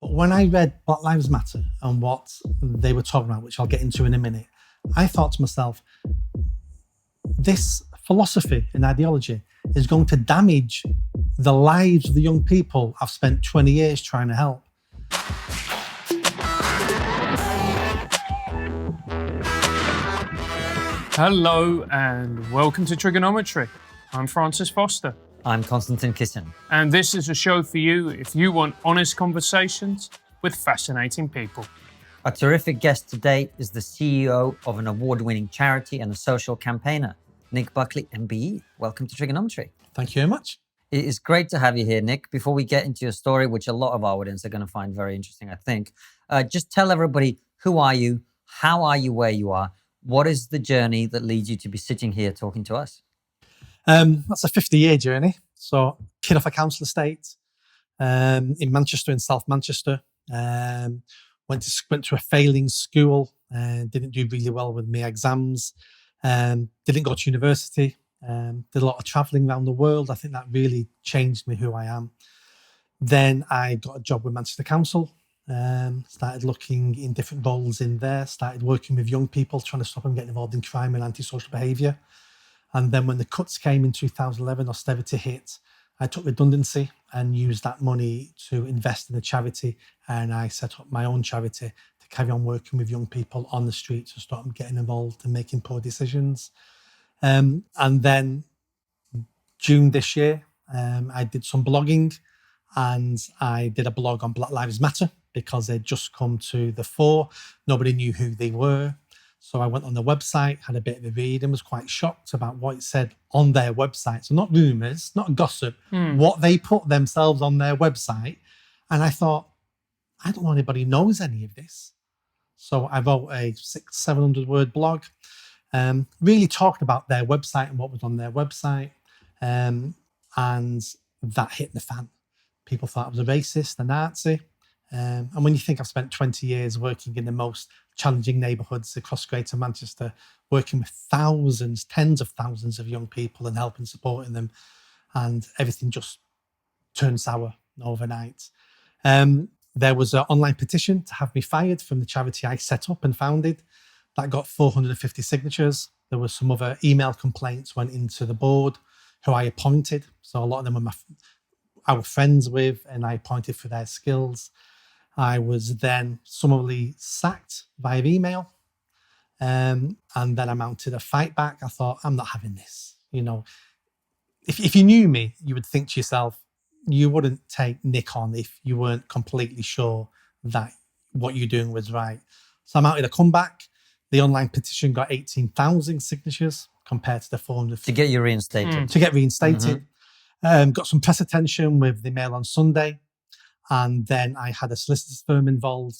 But when I read Black Lives Matter and what they were talking about, which I'll get into in a minute, I thought to myself, this philosophy and ideology is going to damage the lives of the young people I've spent 20 years trying to help. Hello and welcome to TRIGGERnometry. I'm Francis Foster. I'm Konstantin Kisin. And this is a show for you if you want honest conversations with fascinating people. Our terrific guest today is the CEO of an award-winning charity and a social campaigner, Nick Buckley, MBE. Welcome to TRIGGERnometry. Thank you very much. It is great to have you here, Nick. Before we get into your story, which a lot of our audience are going to find very interesting, I think, just tell everybody, who are you? How are you where you are? What is the journey that leads you to be sitting here talking to us? That's a 50-year journey. So, kid off a council estate in Manchester, in South Manchester. Went to a failing school. Didn't do really well with my exams. Didn't go to university. Did a lot of travelling around the world. I think that really changed me who I am. Then I got a job with Manchester Council. Started looking in different roles in there, started working with young people, trying to stop them getting involved in crime and antisocial behaviour. And then when the cuts came in 2011, austerity hit, I took redundancy and used that money to invest in a charity. And I set up my own charity to carry on working with young people on the street to stop them getting involved and making poor decisions. And then June this year, I did some blogging, and I did a blog on Black Lives Matter because they'd just come to the fore. Nobody knew who they were. So I went on the website, had a bit of a read, and was quite shocked about what it said on their website. So not rumours, not gossip, what they put themselves on their website. And I thought, I don't know anybody knows any of this. So I wrote a 600-700 word blog, really talking about their website and what was on their website. And that hit the fan. People thought I was a racist, a Nazi. And when you think I've spent 20 years working in the most challenging neighbourhoods across Greater Manchester, working with thousands, tens of thousands of young people and helping, supporting them, and everything just turned sour overnight. There was an online petition to have me fired from the charity I set up and founded. That got 450 signatures. There were some other email complaints went into the board, who I appointed. So a lot of them were I was friends with, and I appointed for their skills. I was then summarily sacked via email. And then I mounted a fight back. I thought, I'm not having this. You know, if you knew me, you would think to yourself, you wouldn't take Nick on if you weren't completely sure that what you're doing was right. So I mounted a comeback. The online petition got 18,000 signatures compared to the 400. To get you reinstated. To get reinstated. Got some press attention with the Mail on Sunday. And then I had a solicitor's firm involved,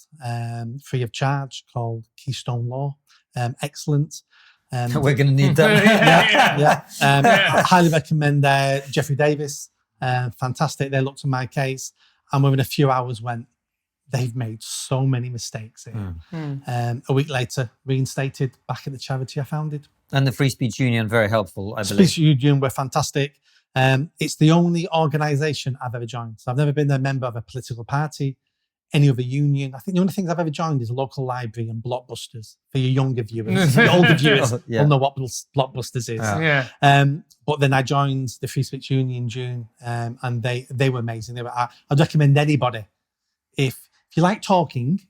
free of charge, called Keystone Law. Excellent. We're going to need that. I highly recommend Jeffrey Davis. Fantastic. They looked at my case, and within a few hours went, they've made so many mistakes here. A week later, reinstated back at the charity I founded. And the Free Speech Union, very helpful, I believe. Free Speech Union were fantastic. It's the only organisation I've ever joined. So I've never been a member of a political party, any other union. I think the only things I've ever joined is a local library and Blockbusters for your younger viewers. The older viewers will know what Blockbusters is. But then I joined the Free Speech Union in June, and they were amazing. I'd recommend anybody, if you like talking,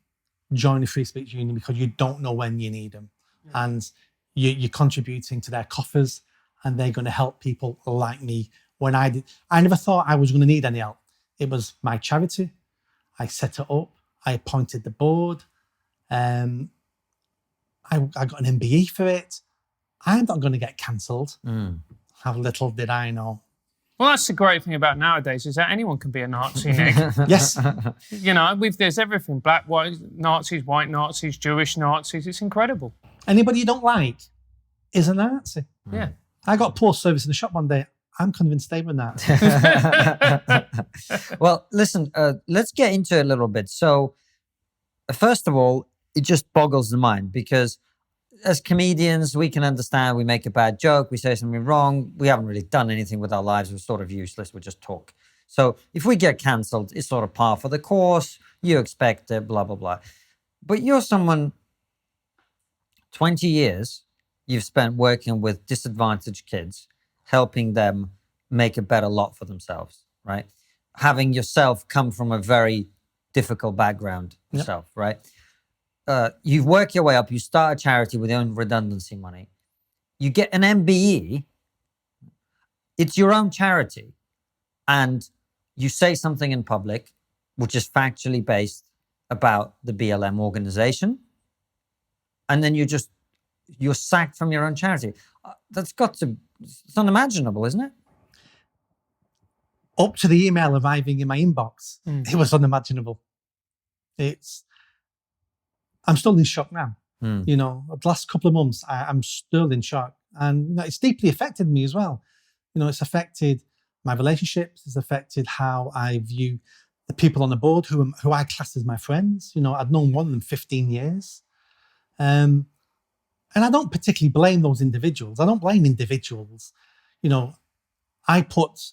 join the Free Speech Union, because you don't know when you need them. And you're contributing to their coffers, and they're going to help people like me. When I never thought I was going to need any help. It was my charity. I set it up. I appointed the board. I got an MBE for it. I'm not going to get cancelled. How little did I know. Well, that's the great thing about nowadays, is that anyone can be a Nazi, Nick. Yes. You know, there's everything. Black, white Nazis, white Nazis, Jewish Nazis. It's incredible. Anybody you don't like is a Nazi. Yeah. I got poor service in the shop one day. I'm convinced they were that. Well, listen, let's get into it a little bit. So, first of all, it just boggles the mind, because as comedians, we can understand, we make a bad joke, we say something wrong, we haven't really done anything with our lives, we're sort of useless, we just talk. So if we get cancelled, it's sort of par for the course. You expect it, blah, blah, blah. But you're someone, 20 years you've spent working with disadvantaged kids, helping them make a better lot for themselves, right? Having yourself come from a very difficult background yourself, right? You work your way up, you start a charity with your own redundancy money. You get an MBE, it's your own charity, and you say something in public which is factually based about the BLM organization, and then you're sacked from your own charity. It's unimaginable, isn't it? Up to the email arriving in my inbox, it was unimaginable. I'm still in shock now. You know, the last couple of months, I'm still in shock. And you know, it's deeply affected me as well. You know, it's affected my relationships. It's affected how I view the people on the board who I class as my friends. You know, I'd known one of them 15 years. And I don't particularly blame those individuals. I don't blame individuals. You know, I put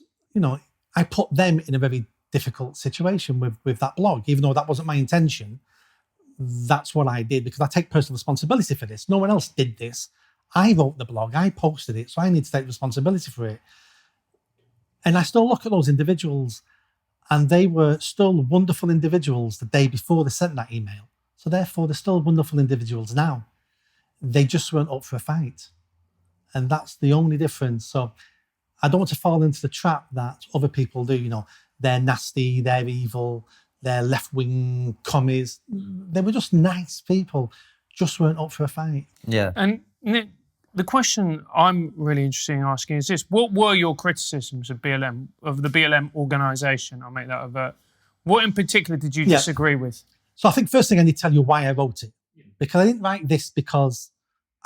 them in a very difficult situation with that blog, even though that wasn't my intention. That's what I did because I take personal responsibility for this. No one else did this. I wrote the blog, I posted it, so I need to take responsibility for it. And I still look at those individuals, and they were still wonderful individuals the day before they sent that email. So therefore, they're still wonderful individuals now. They just weren't up for a fight. And that's the only difference. So I don't want to fall into the trap that other people do. You know, they're nasty, they're evil, they're left-wing commies. They were just nice people, just weren't up for a fight. Yeah. And Nick, the question I'm really interested in asking is this: what were your criticisms of BLM, of the BLM organisation? I'll make that overt. What in particular did you disagree with? So I think first thing I need to tell you why I wrote it. Because I didn't write this because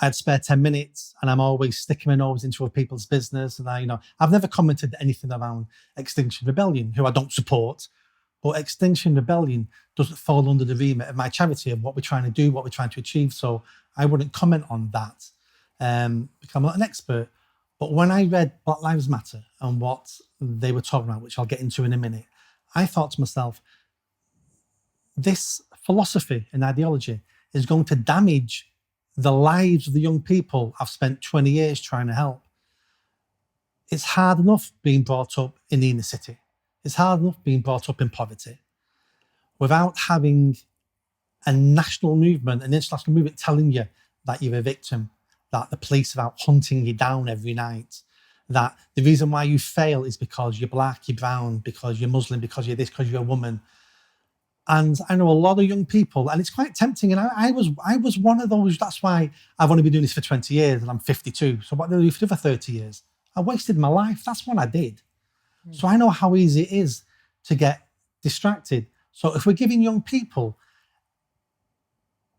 I had spare 10 minutes and I'm always sticking my nose into other people's business. And I've never commented anything around Extinction Rebellion, who I don't support. But Extinction Rebellion doesn't fall under the remit of my charity of what we're trying to do, what we're trying to achieve. So I wouldn't comment on that because I'm not an expert. But when I read Black Lives Matter and what they were talking about, which I'll get into in a minute, I thought to myself, this philosophy and ideology is going to damage the lives of the young people I've spent 20 years trying to help. It's hard enough being brought up in the inner city. It's hard enough being brought up in poverty without having a national movement, an international movement telling you that you're a victim, that the police are out hunting you down every night, that the reason why you fail is because you're black, you're brown, because you're Muslim, because you're this, because you're a woman. And I know a lot of young people, and it's quite tempting. And I was one of those. That's why I've only been doing this for 20 years and I'm 52. So what did I do for the other 30 years? I wasted my life. That's what I did. So I know how easy it is to get distracted. So if we're giving young people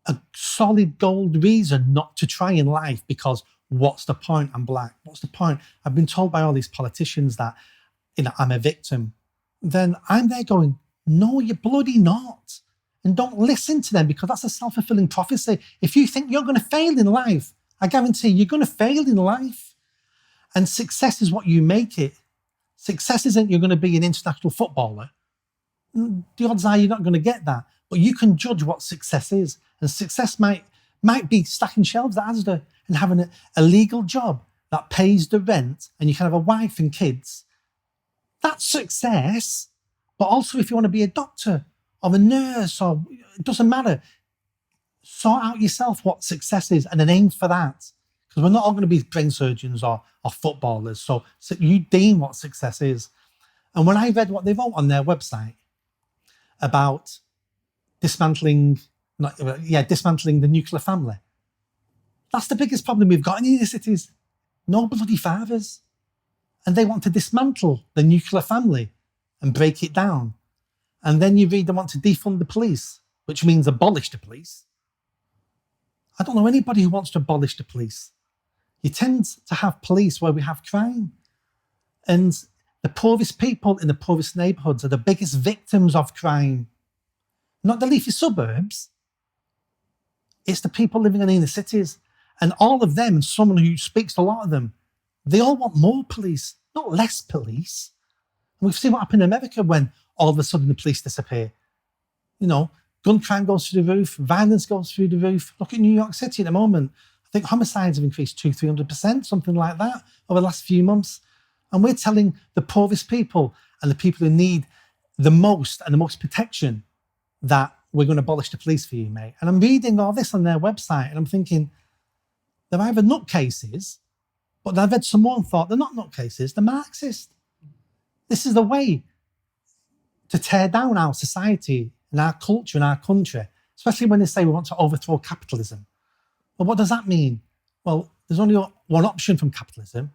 a solid gold reason not to try in life, because what's the point? I'm black. What's the point? I've been told by all these politicians that, I'm a victim. Then I'm there going, no, you're bloody not. And don't listen to them because that's a self-fulfilling prophecy. If you think you're going to fail in life, I guarantee you're going to fail in life. And success is what you make it. Success isn't you're going to be an international footballer. The odds are you're not going to get that. But you can judge what success is. And success might be stacking shelves at Asda and having a legal job that pays the rent and you can have a wife and kids. That's success. But also if you want to be a doctor or a nurse, or it doesn't matter, sort out yourself what success is and then aim for that. Because we're not all going to be brain surgeons or footballers. So you deem what success is. And when I read what they wrote on their website about dismantling the nuclear family, that's the biggest problem we've got in inner cities. No bloody fathers. And they want to dismantle the nuclear family and break it down. And then you read they want to defund the police, which means abolish the police. I don't know anybody who wants to abolish the police. You tend to have police where we have crime. And the poorest people in the poorest neighbourhoods are the biggest victims of crime. Not the leafy suburbs. It's the people living in the inner cities. And all of them, and someone who speaks to a lot of them, they all want more police, not less police. And we've seen what happened in America when all of a sudden the police disappear. gun crime goes through the roof, violence goes through the roof. Look at New York City at the moment. I think homicides have increased 200-300%, something like that, over the last few months. And we're telling the poorest people and the people who need the most and the most protection that we're going to abolish the police for you, mate. And I'm reading all this on their website and I'm thinking, they're either nutcases, but I've read some more and thought, they're not nutcases, they're Marxist. This is the way to tear down our society and our culture and our country, especially when they say we want to overthrow capitalism. Well, what does that mean? Well, there's only one option from capitalism,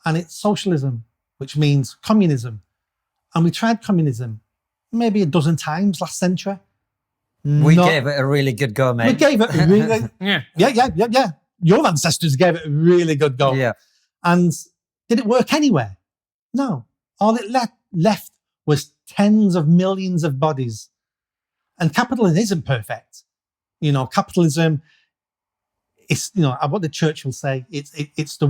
and it's socialism, which means communism. And we tried communism maybe a dozen times last century. We gave it a really good go, mate. We gave it a really... Yeah. Your ancestors gave it a really good go. Yeah. And did it work anywhere? No. All it left was tens of millions of bodies. And capitalism isn't perfect. Capitalism is, what the church will say, it's the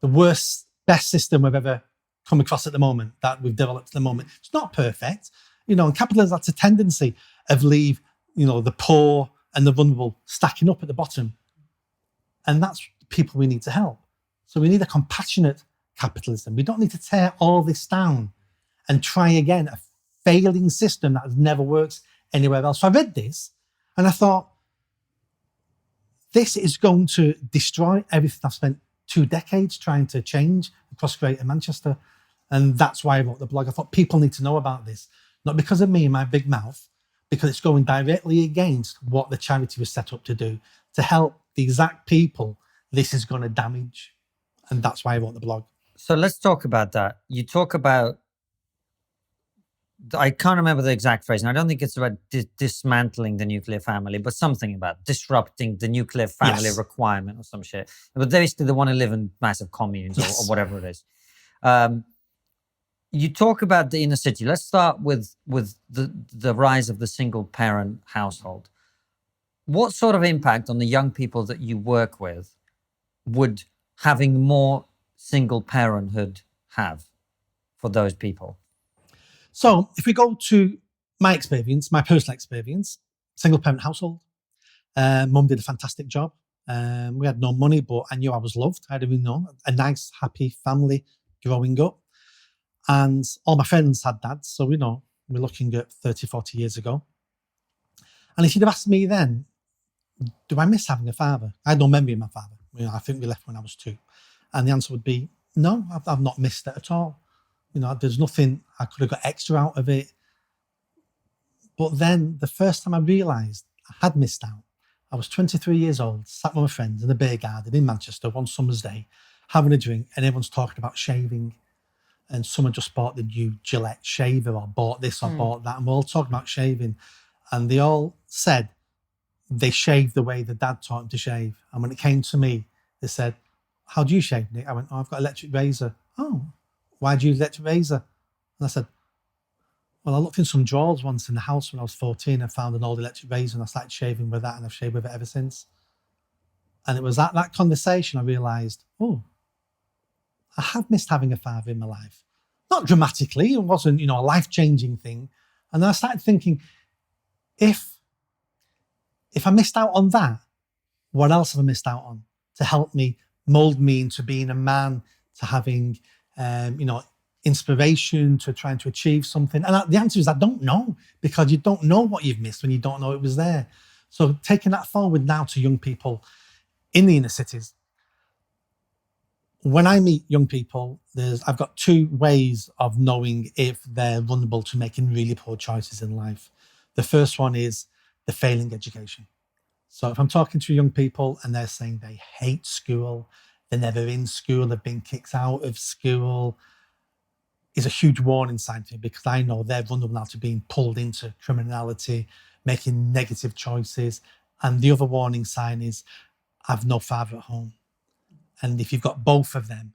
worst, best system we've ever come across at the moment, that we've developed at the moment. It's not perfect. And capitalism has a tendency of leave, the poor and the vulnerable stacking up at the bottom. And that's the people we need to help. So we need a compassionate capitalism. We don't need to tear all this down and try again a failing system that has never worked anywhere else. So I read this and I thought, this is going to destroy everything I've spent 2 decades trying to change across Greater Manchester. And that's why I wrote the blog. I thought people need to know about this, not because of me and my big mouth, because it's going directly against what the charity was set up to do, to help the exact people this is going to damage. And that's why I wrote the blog. So let's talk about that. You talk about, I can't remember the exact phrase, and I don't think it's about dismantling the nuclear family, but something about disrupting the nuclear family requirement or some shit. But basically they want to live in massive communes or whatever it is. You talk about the inner city. Let's start with the rise of the single parent household. What sort of impact on the young people that you work with would having more single parenthood have for those people? So if we go to my experience, my personal experience, single parent household, mum did a fantastic job. We had no money, but I knew I was loved. I had a nice, happy family growing up. And all my friends had dads. So, we're looking at 30, 40 years ago. And if you'd have asked me then, do I miss having a father? I had no memory of my father. I think we left when I was 2. And the answer would be, no, I've not missed it at all. There's nothing I could have got extra out of it. But then the first time I realised I had missed out, I was 23 years old, sat with my friends in a beer garden in Manchester one summer's day, having a drink, and everyone's talking about shaving. And someone just bought the new Gillette shaver or bought this or bought that. And we're all talking about shaving. And they all said they shaved the way the dad taught them to shave. And when it came to me, they said, how do you shave, Nick? I went, I've got an electric razor. Oh, why do you use electric razor? And I said, well, I looked in some drawers once in the house when I was 14 and found an old electric razor and I started shaving with that and I've shaved with it ever since. And it was at that conversation I realised, I have missed having a father in my life. Not dramatically, it wasn't, a life-changing thing. And then I started thinking, if I missed out on that, what else have I missed out on to help me mould me into being a man, to having, inspiration, to trying to achieve something? And the answer is I don't know, because you don't know what you've missed when you don't know it was there. So taking that forward now to young people in the inner cities, when I meet young people, I've got 2 ways of knowing if they're vulnerable to making really poor choices in life. The first one is the failing education. So if I'm talking to young people and they're saying they hate school, they're never in school, they've been kicked out of school, is a huge warning sign to me, because I know they're vulnerable now to being pulled into criminality, making negative choices. And the other warning sign is I've no father at home. And if you've got both of them,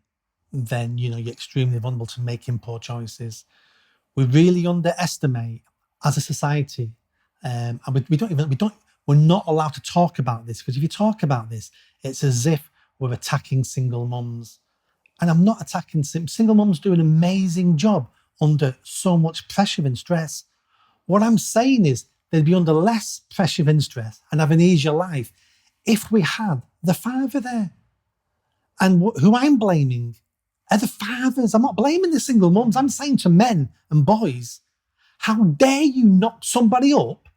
then you're extremely vulnerable to making poor choices. We really underestimate as a society, and we're not allowed to talk about this, because if you talk about this, it's as if we're attacking single mums. And I'm not attacking single mums. Do an amazing job under so much pressure and stress. What I'm saying is they'd be under less pressure and stress and have an easier life if we had the father there. And who I'm blaming are the fathers. I'm not blaming the single mums. I'm saying to men and boys, how dare you knock somebody up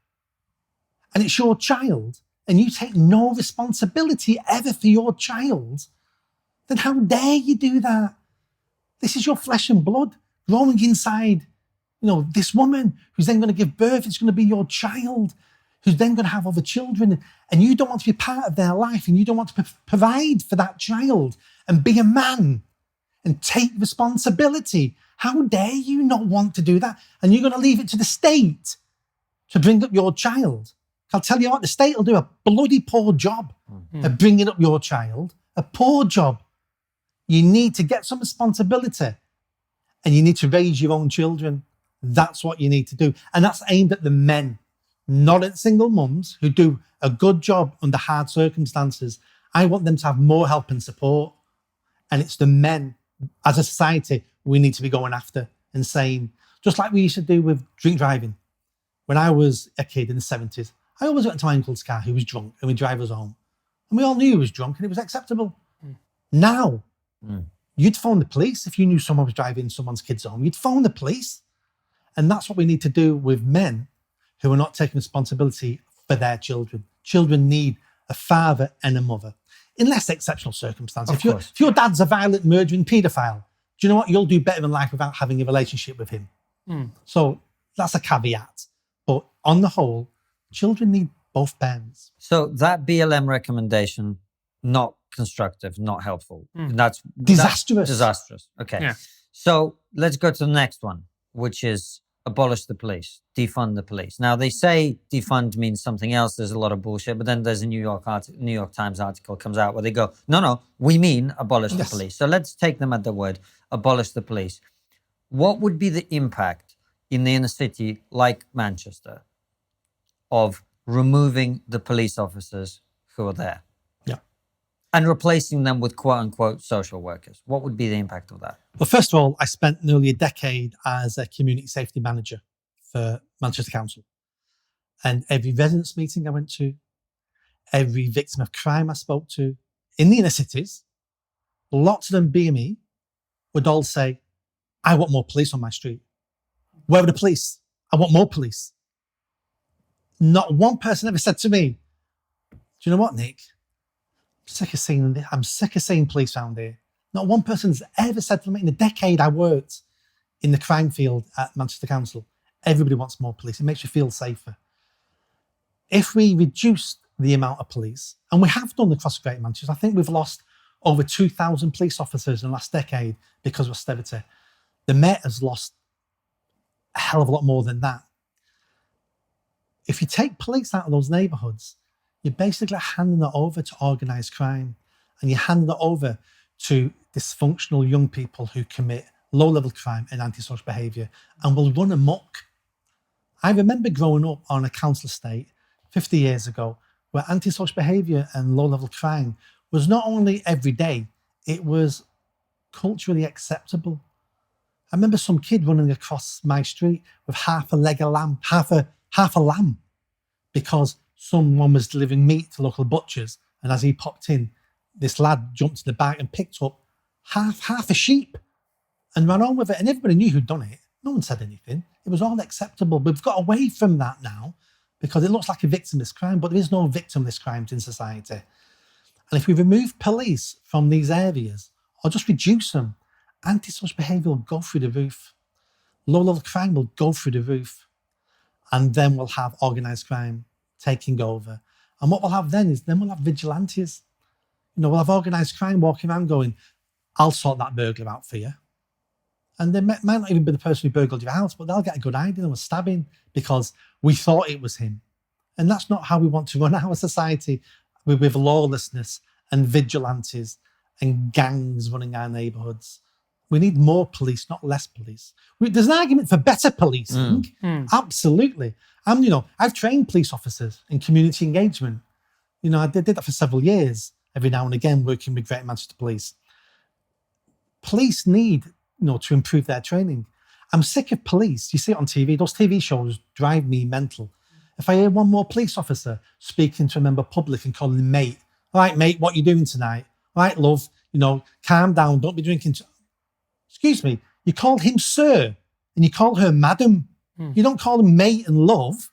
and it's your child and you take no responsibility ever for your child? Then how dare you do that? This is your flesh and blood growing inside, this woman who's then going to give birth. It's going to be your child who's then going to have other children, and you don't want to be part of their life, and you don't want to provide for that child and be a man and take responsibility. How dare you not want to do that? And you're going to leave it to the state to bring up your child. I'll tell you what, the state will do a bloody poor job of bringing up your child, a poor job. You need to get some responsibility and you need to raise your own children. That's what you need to do. And that's aimed at the men, not at single mums who do a good job under hard circumstances. I want them to have more help and support. And it's the men, as a society, we need to be going after and saying, just like we used to do with drink driving. When I was a kid in the 70s, I always went to my uncle's car who was drunk and we'd drive us home. And we all knew he was drunk and it was acceptable. Now, you'd phone the police if you knew someone was driving someone's kids home. You'd phone the police. And that's what we need to do with men who are not taking responsibility for their children. Children need a father and a mother, in less exceptional circumstances. If your dad's a violent, murdering paedophile, do you know what? You'll do better in life without having a relationship with him. So that's a caveat. But on the whole, children need both parents. So that BLM recommendation, not constructive, not helpful. That's disastrous. Disastrous. Okay. Yeah. So let's go to the next one, which is abolish the police, defund the police. Now they say defund means something else. There's a lot of bullshit, but then there's a New York Times article comes out where they go, no, we mean abolish the police. So let's take them at the word, abolish the police. What would be the impact in the inner city like Manchester of removing the police officers who are there? And replacing them with quote-unquote social workers? What would be the impact of that? Well, first of all, I spent nearly a decade as a community safety manager for Manchester Council. And every residents' meeting I went to, every victim of crime I spoke to, in the inner cities, lots of them, BME, would all say, I want more police on my street. Where are the police? I want more police. Not one person ever said to me, do you know what, Nick? I'm sick of seeing police around here. Not one person's ever said to me in the decade I worked in the crime field at Manchester Council, everybody wants more police. It makes you feel safer. If we reduced the amount of police, and we have done across Greater Manchester, I think we've lost over 2,000 police officers in the last decade because of austerity. The Met has lost a hell of a lot more than that. If you take police out of those neighbourhoods, you're basically handing it over to organised crime, and you're handing it over to dysfunctional young people who commit low-level crime and antisocial behaviour and will run amok. I remember growing up on a council estate 50 years ago where antisocial behaviour and low-level crime was not only every day, it was culturally acceptable. I remember some kid running across my street with half a leg of lamb, half a lamb, because someone was delivering meat to local butchers, and as he popped in, this lad jumped in the back and picked up half a sheep and ran on with it. And everybody knew who'd done it. No one said anything. It was all acceptable. We've got away from that now because it looks like a victimless crime, but there is no victimless crimes in society. And if we remove police from these areas or just reduce them, antisocial behaviour will go through the roof. Low-level crime will go through the roof. And then we'll have organised crime taking over. And what we'll have then is we'll have vigilantes. We'll have organised crime walking around going, I'll sort that burglar out for you. And they might not even be the person who burgled your house, but they'll get a good idea of stabbing because we thought it was him. And that's not how we want to run our society with lawlessness and vigilantes and gangs running our neighbourhoods. We need more police, not less police. There's an argument for better policing. Absolutely. I've trained police officers in community engagement. I did that for several years, every now and again, working with Greater Manchester Police. Police need, to improve their training. I'm sick of police. You see it on TV. Those TV shows drive me mental. If I hear one more police officer speaking to a member of public and calling him mate, all right, mate, what you doing tonight? All right, love, calm down. Don't be drinking. Excuse me. You called him sir and you call her madam. You don't call them mate and love.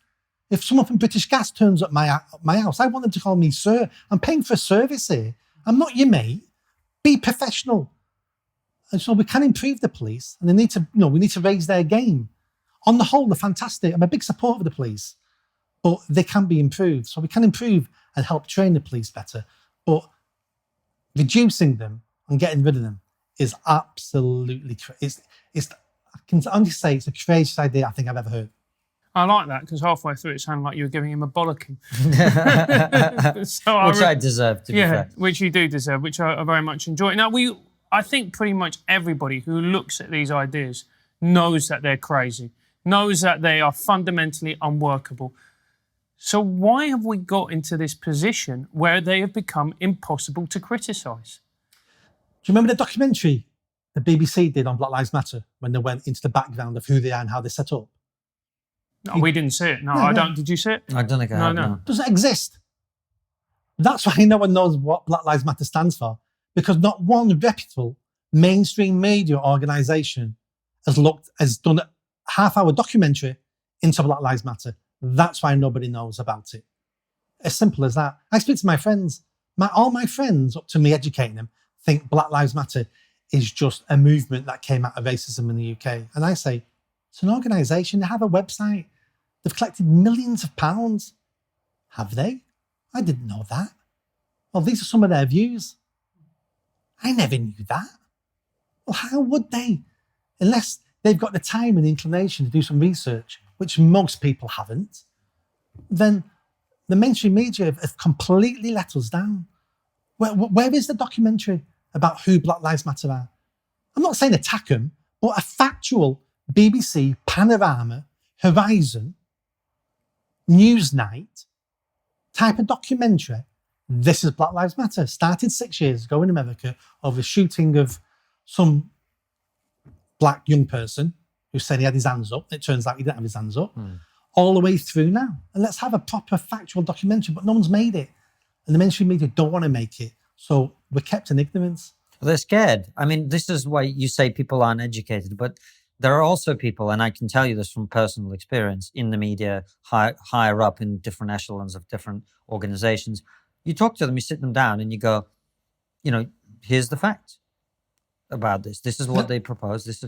If someone from British Gas turns up my house, I want them to call me sir. I'm paying for a service here. I'm not your mate. Be professional. And so we can improve the police, and they need to, we need to raise their game. On the whole, they're fantastic. I'm a big supporter of the police, but they can be improved. So we can improve and help train the police better. But reducing them and getting rid of them is absolutely I can only say it's the craziest idea I think I've ever heard. I like that, because halfway through it sounded like you were giving him a bollocking. Which I deserve, to be fair. Which you do deserve, which I very much enjoy. Now, I think pretty much everybody who looks at these ideas knows that they're crazy, knows that they are fundamentally unworkable. So why have we got into this position where they have become impossible to criticise? Do you remember the documentary the BBC did on Black Lives Matter when they went into the background of who they are and how they're set up? No, we didn't see it. No, I don't. Did you see it? I don't think I have. No. Doesn't exist. That's why no one knows what Black Lives Matter stands for, because not one reputable mainstream media organisation has done a half-hour documentary into Black Lives Matter. That's why nobody knows about it. As simple as that. I speak to my friends. All my friends, up to me educating them, think Black Lives Matter is just a movement that came out of racism in the UK. And I say, it's an organisation. They have a website. They've collected millions of pounds. Have they? I didn't know that. Well, these are some of their views. I never knew that. Well, how would they? Unless they've got the time and inclination to do some research, which most people haven't, then the mainstream media have completely let us down. Where is the documentary about who Black Lives Matter are? I'm not saying attack them, but a factual BBC, Panorama, Horizon, Newsnight type of documentary. This is Black Lives Matter. Started 6 years ago in America over a shooting of some black young person who said he had his hands up. It turns out he didn't have his hands up. All the way through now. And let's have a proper factual documentary, but no one's made it. And the mainstream media don't want to make it. So we're kept in ignorance. Well, they're scared. I mean, this is why you say people aren't educated, but there are also people, and I can tell you this from personal experience, in the media, higher up in different echelons of different organizations. You talk to them, you sit them down and you go, here's the fact about this. This is what they propose.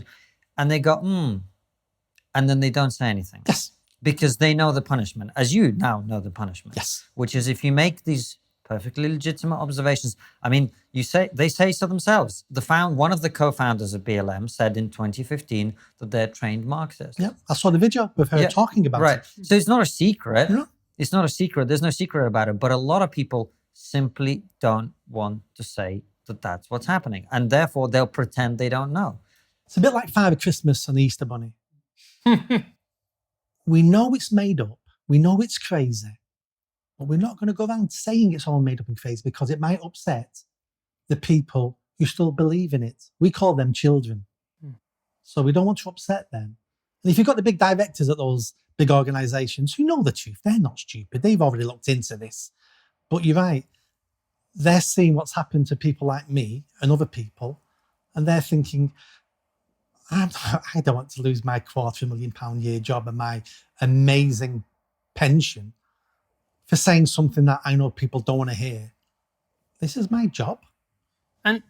And they go, and then they don't say anything. Yes. Because they know the punishment, as you now know the punishment. Yes. Which is if you make these perfectly legitimate observations. I mean, they say so themselves. One of the co-founders of BLM said in 2015 that they're trained Marxists. Yeah, I saw the video with her talking about it. So it's not a secret. No. It's not a secret. There's no secret about it. But a lot of people simply don't want to say that that's what's happening. And therefore, they'll pretend they don't know. It's a bit like Father Christmas and the Easter Bunny. We know it's made up. We know it's crazy. But we're not going to go around saying it's all made up and crazy because it might upset the people who still believe in it. We call them children. So we don't want to upset them. And if you've got the big directors at those big organisations who know the truth, they're not stupid. They've already looked into this. But you're right. They're seeing what's happened to people like me and other people, and they're thinking, I don't want to lose my £250,000 a year job and my amazing pension for saying something that I know people don't want to hear. This is my job. And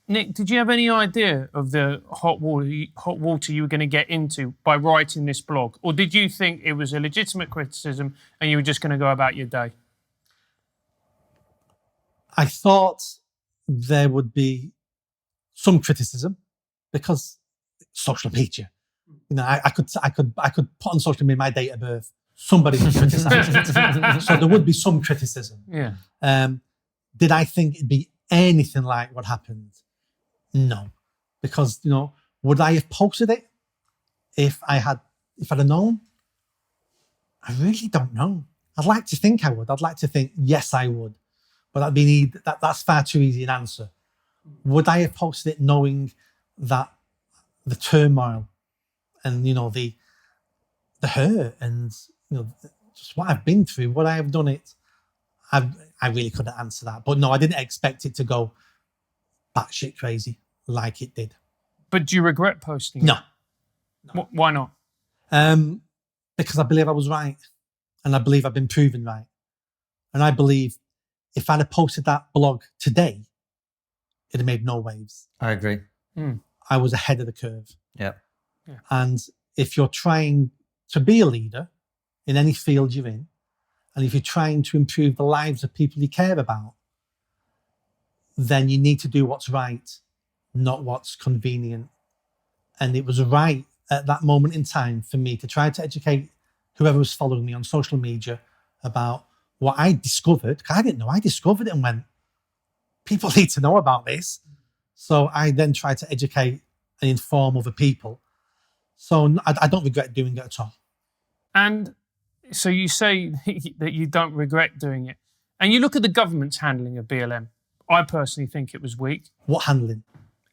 Nick, did you have any idea of the hot water you were going to get into by writing this blog? Or did you think it was a legitimate criticism and you were just going to go about your day? I thought there would be some criticism because social media. I could put on social media my date of birth. Somebody would criticize it. So there would be some criticism. Yeah. Did I think it'd be anything like what happened? No. Because, would I have posted it if I'd have known? I really don't know. I'd like to think I would. I'd like to think, yes, I would. But that's far too easy an answer. Would I have posted it knowing that the turmoil and the hurt, and just what I've been through, what I have done it. I really couldn't answer that, but no, I didn't expect it to go batshit crazy like it did. But do you regret posting? No. Why not? Because I believe I was right, and I believe I've been proven right, and I believe if I'd have posted that blog today, it'd have made no waves. I agree. I was ahead of the curve. Yeah. And if you're trying to be a leader in any field you're in, and if you're trying to improve the lives of people you care about, then you need to do what's right, not what's convenient. And it was right at that moment in time for me to try to educate whoever was following me on social media about what I discovered. I didn't know. I discovered it and went, people need to know about this. So I then tried to educate and inform other people. So I don't regret doing it at all. And so you say that you don't regret doing it. And you look at the government's handling of BLM. I personally think it was weak. What handling?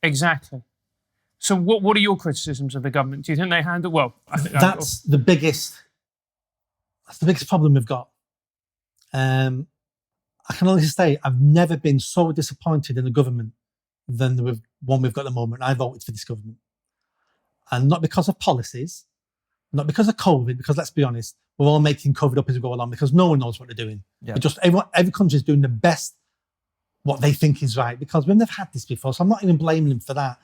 Exactly. So what are your criticisms of the government? Do you think they handle well? That's the biggest problem we've got. I can honestly say I've never been so disappointed in the government than the one we've got at the moment. I voted for this government. And not because of policies, not because of COVID, because let's be honest, we're all making COVID up as we go along because no one knows what they're doing. Yeah. Just every country is doing the best what they think is right, because we've never had this before. So I'm not even blaming them for that.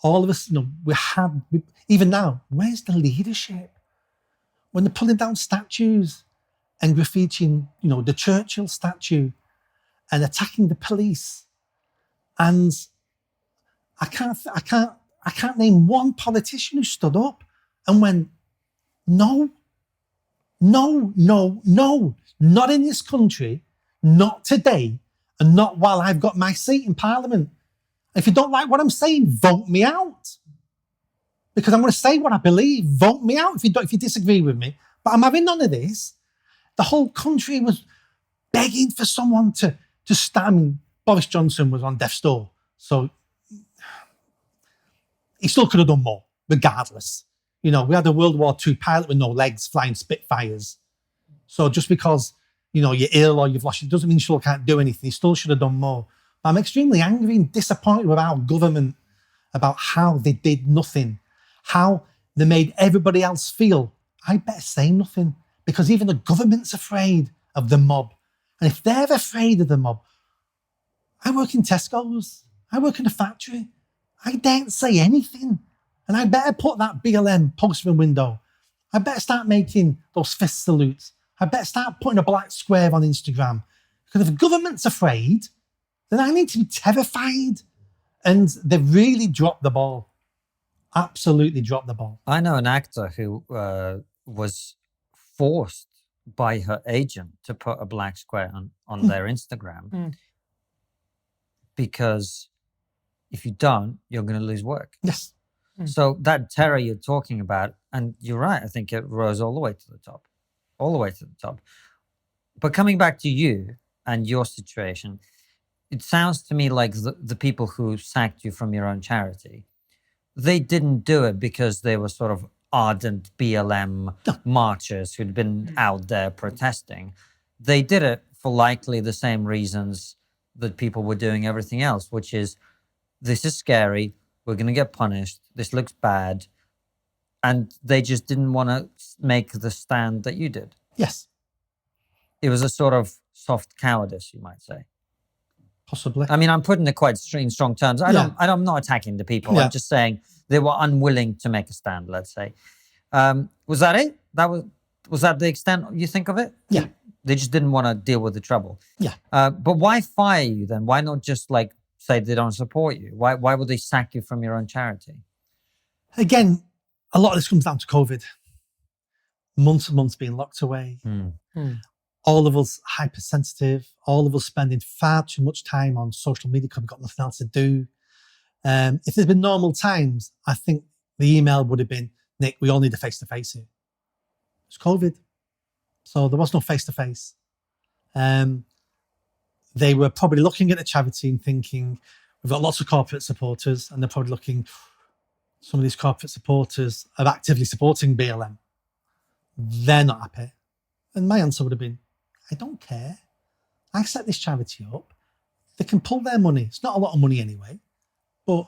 All of us, even now, where's the leadership? When they're pulling down statues and graffitiing, the Churchill statue and attacking the police. And I can't name one politician who stood up and went, no, not in this country, not today, and not while I've got my seat in Parliament. If you don't like what I'm saying, vote me out. Because I'm going to say what I believe. Vote me out if you disagree with me. But I'm having none of this. The whole country was begging for someone to stand. Boris Johnson was on death's door. So he still could have done more, regardless. We had a World War II pilot with no legs flying Spitfires. So just because, you're ill or you've lost it doesn't mean you still can't do anything. He still should have done more. But I'm extremely angry and disappointed with our government about how they did nothing, how they made everybody else feel, I better say nothing, because even the government's afraid of the mob. And if they're afraid of the mob, I work in Tesco's, I work in a factory, I daren't say anything. And I better put that BLM poster in the window. I better start making those fist salutes. I better start putting a black square on Instagram. Because if the government's afraid, then I need to be terrified. And they've really dropped the ball. Absolutely dropped the ball. I know an actor who was forced by her agent to put a black square on their Instagram because if you don't, you're going to lose work. Yes. So that terror you're talking about, and you're right, I think it rose all the way to the top. But coming back to you and your situation, it sounds to me like the people who sacked you from your own charity, they didn't do it because they were sort of ardent BLM marchers who'd been out there protesting. They did it for likely the same reasons that people were doing everything else, which is, this is scary, we're going to get punished, this looks bad. And they just didn't want to make the stand that you did. Yes. It was a sort of soft cowardice, you might say. Possibly. I mean, I'm putting it quite in strong terms. I'm not attacking the people. Yeah. I'm just saying they were unwilling to make a stand, let's say. Was that it? Was that the extent you think of it? Yeah. They just didn't want to deal with the trouble. Yeah. But why fire you then? Why not just say they don't support you? Why would they sack you from your own charity? Again, a lot of this comes down to COVID. Months and months being locked away. All of us hypersensitive, all of us spending far too much time on social media because we've got nothing else to do. If there's been normal times, I think the email would have been, Nick, we all need a face-to-face here. It's COVID. So there was no face-to-face. They were probably looking at the charity and thinking, we've got lots of corporate supporters, and they're probably looking, some of these corporate supporters are actively supporting BLM. They're not happy. And my answer would have been, I don't care. I set this charity up. They can pull their money. It's not a lot of money anyway, but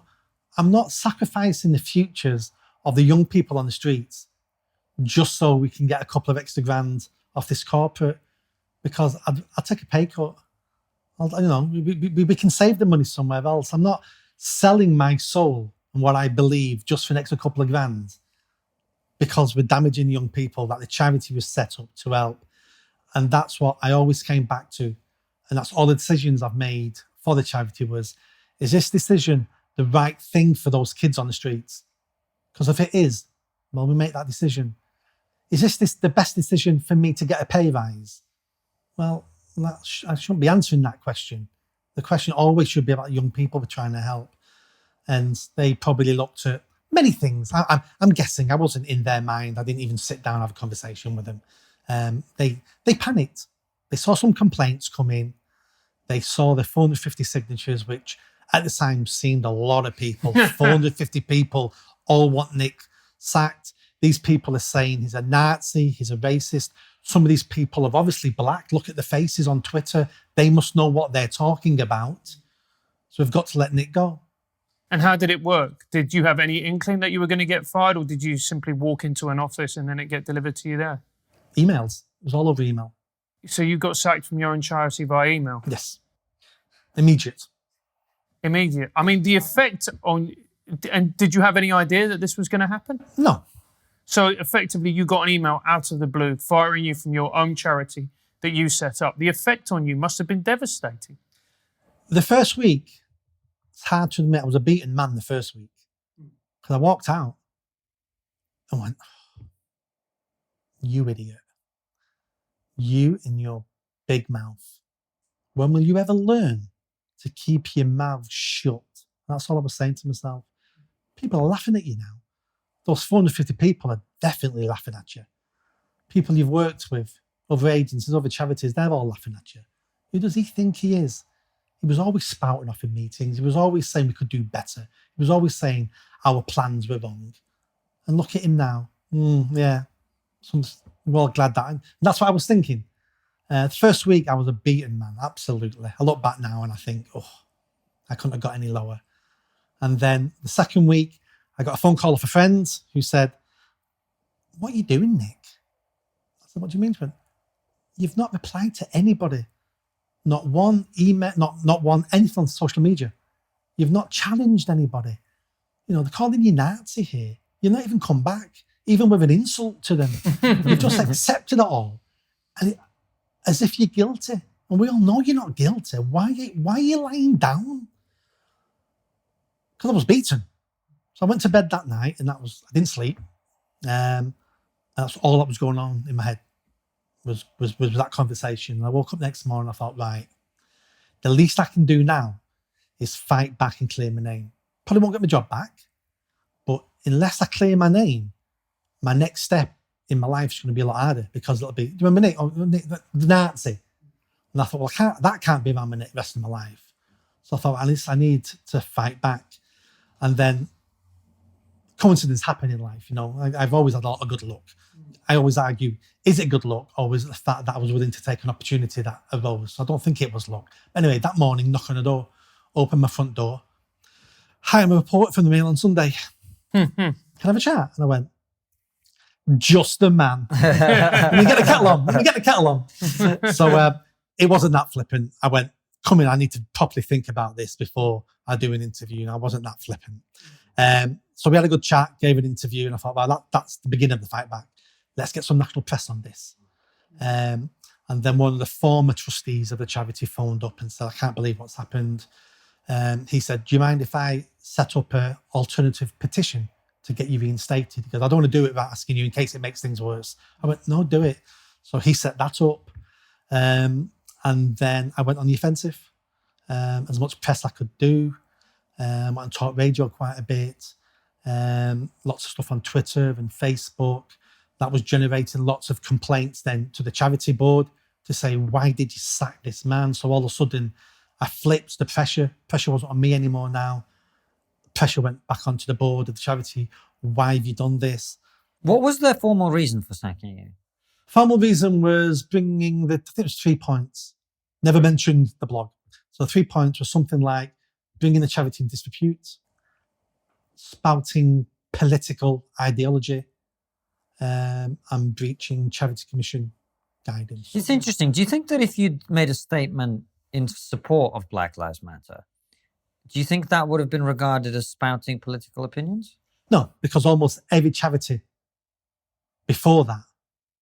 I'm not sacrificing the futures of the young people on the streets just so we can get a couple of extra grand off this corporate, because I'll take a pay cut. We can save the money somewhere else. I'm not selling my soul and what I believe just for an extra couple of grand because we're damaging young people that the charity was set up to help. And that's what I always came back to. And that's all the decisions I've made for the charity was, is this decision the right thing for those kids on the streets? Because if it is, well, we make that decision. Is this the best decision for me to get a pay rise? Well, I shouldn't be answering that question. The question always should be about young people we're trying to help. And they probably looked at many things. I'm guessing. I wasn't in their mind. I didn't even sit down and have a conversation with them. They panicked. They saw some complaints come in. They saw the 450 signatures, which at the time seemed a lot of people. 450 people all want Nick sacked. These people are saying he's a Nazi, he's a racist. Some of these people are obviously black. Look at the faces on Twitter. They must know what they're talking about. So we've got to let Nick go. And how did it work? Did you have any inkling that you were going to get fired, or did you simply walk into an office and then it get delivered to you there? Emails. It was all over email. So you got sacked from your own charity via email? Yes. Immediate. I mean, the effect on... And did you have any idea that this was going to happen? No. So effectively, you got an email out of the blue firing you from your own charity that you set up. The effect on you must have been devastating. The first week, it's hard to admit I was a beaten man the first week. Because I walked out and went, oh, you idiot. You in your big mouth. When will you ever learn to keep your mouth shut? That's all I was saying to myself. People are laughing at you now. Those 450 people are definitely laughing at you. People you've worked with, other agencies, other charities, they're all laughing at you. Who does he think he is? He was always spouting off in meetings. He was always saying we could do better. He was always saying our plans were wrong. And look at him now. Yeah. We're all glad that. And that's what I was thinking. The first week, I was a beaten man, absolutely. I look back now and I think, I couldn't have got any lower. And then the second week, I got a phone call off a friend who said, what are you doing, Nick? I said, what do you mean? He went, you've not replied to anybody. Not one email, not one anything on social media. You've not challenged anybody. You know, they're calling you Nazi here. You've not even come back, even with an insult to them. You've just accepted it all. And as if you're guilty. And we all know you're not guilty. Why are you lying down? Because I was beaten. So I went to bed that night and I didn't sleep. And that's all that was going on in my head was that conversation. And I woke up next morning and I thought, right, the least I can do now is fight back and clear my name. Probably won't get my job back, but unless I clear my name, my next step in my life is going to be a lot harder because it'll be, do you remember Nick, the Nazi? And I thought, well, that can't be around the rest of my life. So I thought, at least I need to fight back. And then coincidence happen in life. You know, I've always had a lot of good luck. I always argue, is it good luck or was it the fact that I was willing to take an opportunity that arose? So I don't think it was luck. But anyway, that morning, knock on the door, open my front door. Hi, I'm a reporter from the Mail on Sunday. Can I have a chat? And I went, just the man. Let me get the kettle on. So it wasn't that flippant. I went, come in, I need to properly think about this before I do an interview. And I wasn't that flippant. So we had a good chat, gave an interview, and I thought, well, that's the beginning of the fight back. Let's get some national press on this. And then one of the former trustees of the charity phoned up and said, I can't believe what's happened. He said, do you mind if I set up an alternative petition to get you reinstated? Because I don't want to do it without asking you in case it makes things worse. I went, no, do it. So he set that up. And then I went on the offensive, as much press I could do. Went on talk radio quite a bit. Lots of stuff on Twitter and Facebook. That was generating lots of complaints then to the charity board to say, why did you sack this man? So all of a sudden I flipped the pressure. Pressure wasn't on me anymore now. pressure went back onto the board of the charity. Why have you done this? What was their formal reason for sacking you? Formal reason was bringing I think it was 3 points. Never mentioned the blog. So 3 points was something like bringing the charity in disrepute, spouting political ideology, and breaching Charity Commission guidance. It's interesting. Do you think that if you'd made a statement in support of Black Lives Matter, do you think that would have been regarded as spouting political opinions? No, because almost every charity before that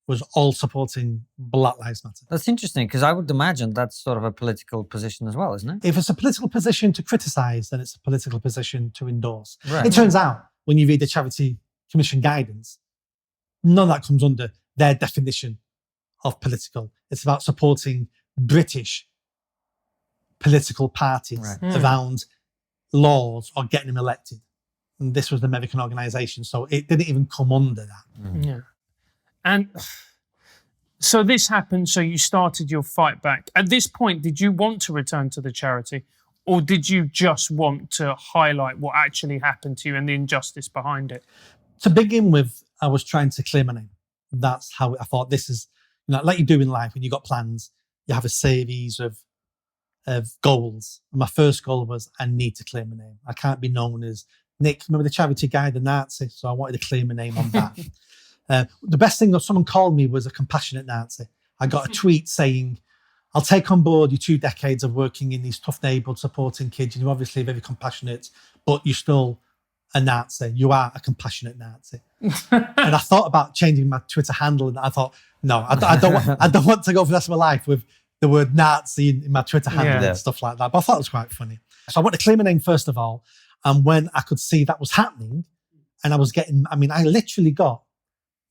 was all supporting Black Lives Matter. That's interesting, because I would imagine that's sort of a political position as well, isn't it? If it's a political position to criticise, then it's a political position to endorse. Right. It turns out, when you read the Charity Commission guidance, none of that comes under their definition of political. It's about supporting British political parties around laws or getting them elected. And this was an American organisation, so it didn't even come under that. Yeah. And so this happened, so you started your fight back. At this point, did you want to return to the charity, or did you just want to highlight what actually happened to you and the injustice behind it? To begin with, I was trying to clear my name. That's how I thought this is, like you do in life when you got plans, you have a series of goals. And my first goal was, I need to clear my name. I can't be known as Nick, remember the charity guy, the Nazi? So I wanted to clear my name on that. The best thing that someone called me was a compassionate Nazi. I got a tweet saying, I'll take on board your 2 decades of working in these tough neighborhoods, supporting kids, and you're obviously very compassionate, but you're still a Nazi. You are a compassionate Nazi. And I thought about changing my Twitter handle, and I thought, no, I don't want to go for the rest of my life with the word Nazi in my Twitter handle and stuff like that. But I thought it was quite funny. So I wanted to clear my name first of all. And when I could see that was happening, and I was getting, I literally got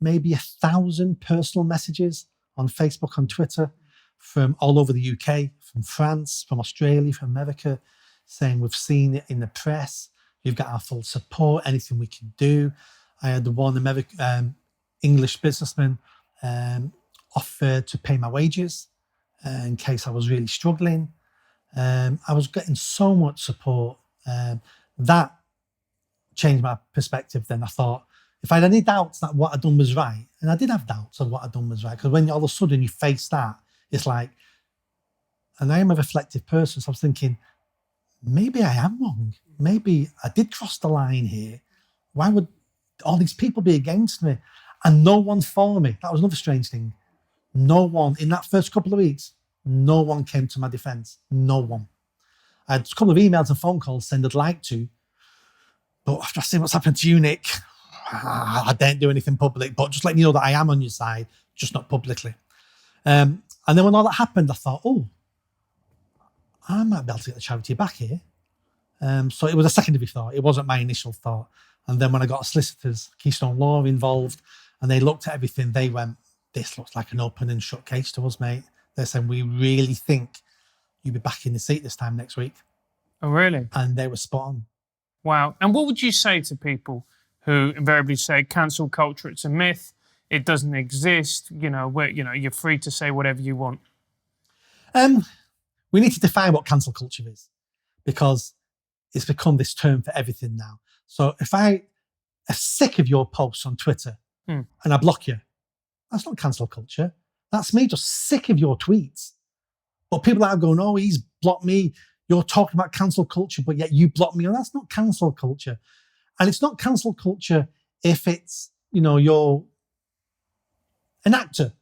maybe 1,000 personal messages on Facebook, on Twitter, from all over the UK, from France, from Australia, from America, saying we've seen it in the press, you've got our full support, anything we can do. I had the one English businessman offer to pay my wages in case I was really struggling. I was getting so much support. That changed my perspective. Then I thought, if I had any doubts that what I'd done was right, and I did have doubts of what I'd done was right, because when all of a sudden you face that, it's like, and I am a reflective person, so I was thinking, maybe I am wrong. Maybe I did cross the line here. Why would all these people be against me? And no one for me. That was another strange thing. No one, in that first couple of weeks, no one came to my defense. No one. I had a couple of emails and phone calls saying I'd like to, but after I see what's happened to you, Nick, I don't do anything public, but just letting you know that I am on your side, just not publicly. And then when all that happened, I thought, oh, I might be able to get the charity back here. So it was a secondary thought. It wasn't my initial thought. And then when I got solicitors, Keystone Law involved, and they looked at everything, they went, this looks like an open and shut case to us, mate. They said, we really think you'll be back in the seat this time next week. Oh, really? And they were spot on. Wow. And what would you say to people who invariably say cancel culture, it's a myth, it doesn't exist, you're free to say whatever you want? We need to define what cancel culture is, because it's become this term for everything now. So if I am sick of your posts on Twitter and I block you, that's not cancel culture. That's me just sick of your tweets. But people are going, oh, he's blocked me. You're talking about cancel culture, but yet you block me. Oh, that's not cancel culture. And it's not cancel culture if it's, you're an actor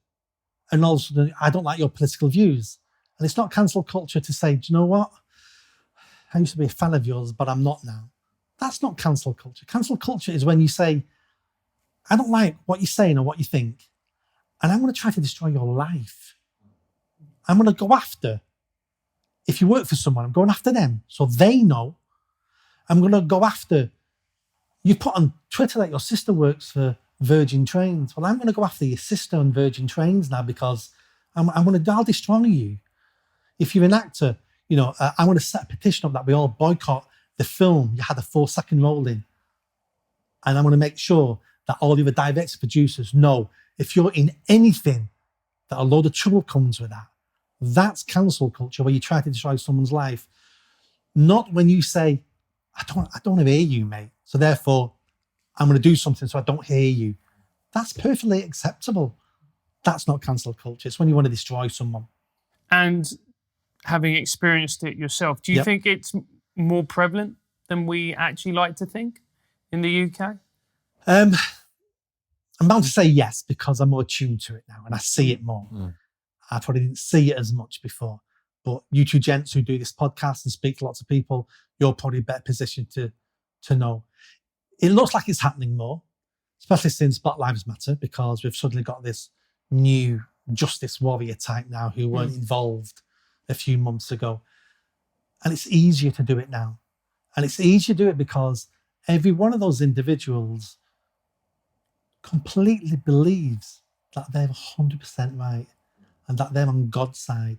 and all of a sudden I don't like your political views. And it's not cancel culture to say, do you know what? I used to be a fan of yours, but I'm not now. That's not cancel culture. Cancel culture is when you say, I don't like what you're saying or what you think, and I'm going to try to destroy your life. I'm going to go after, if you work for someone, I'm going after them so they know. I'm going to go after, you put on Twitter that your sister works for Virgin Trains. Well, I'm going to go after your sister on Virgin Trains now because I'll destroy you. If you're an actor, I want to set a petition up that we all boycott the film you had a 4-second roll in. And I want to make sure that all the other directors, producers know if you're in anything, that a load of trouble comes with that. That's cancel culture, where you try to destroy someone's life. Not when you say, I don't want to hear you, mate. So therefore, I'm going to do something so I don't hear you. That's perfectly acceptable. That's not cancel culture. It's when you want to destroy someone. And having experienced it yourself, do you think it's more prevalent than we actually like to think in the UK? I'm bound to say yes, because I'm more attuned to it now and I see it more. I probably didn't see it as much before. But you two gents who do this podcast and speak to lots of people, you're probably better positioned to know. It looks like it's happening more, especially since Black Lives Matter, because we've suddenly got this new justice warrior type now who weren't involved a few months ago. And it's easier to do it now. And it's easier to do it because every one of those individuals completely believes that they're 100% right and that they're on God's side,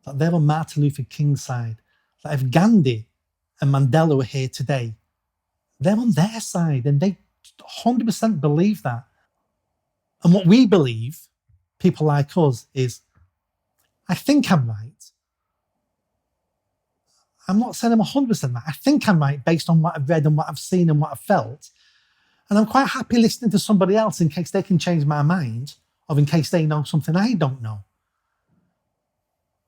that they're on Martin Luther King's side, that if Gandhi and Mandela were here today, they're on their side and they 100% believe that. And what we believe, people like us, is I think I'm right. I'm not saying I'm 100% right. I think I'm right based on what I've read and what I've seen and what I've felt. And I'm quite happy listening to somebody else in case they can change my mind or in case they know something I don't know.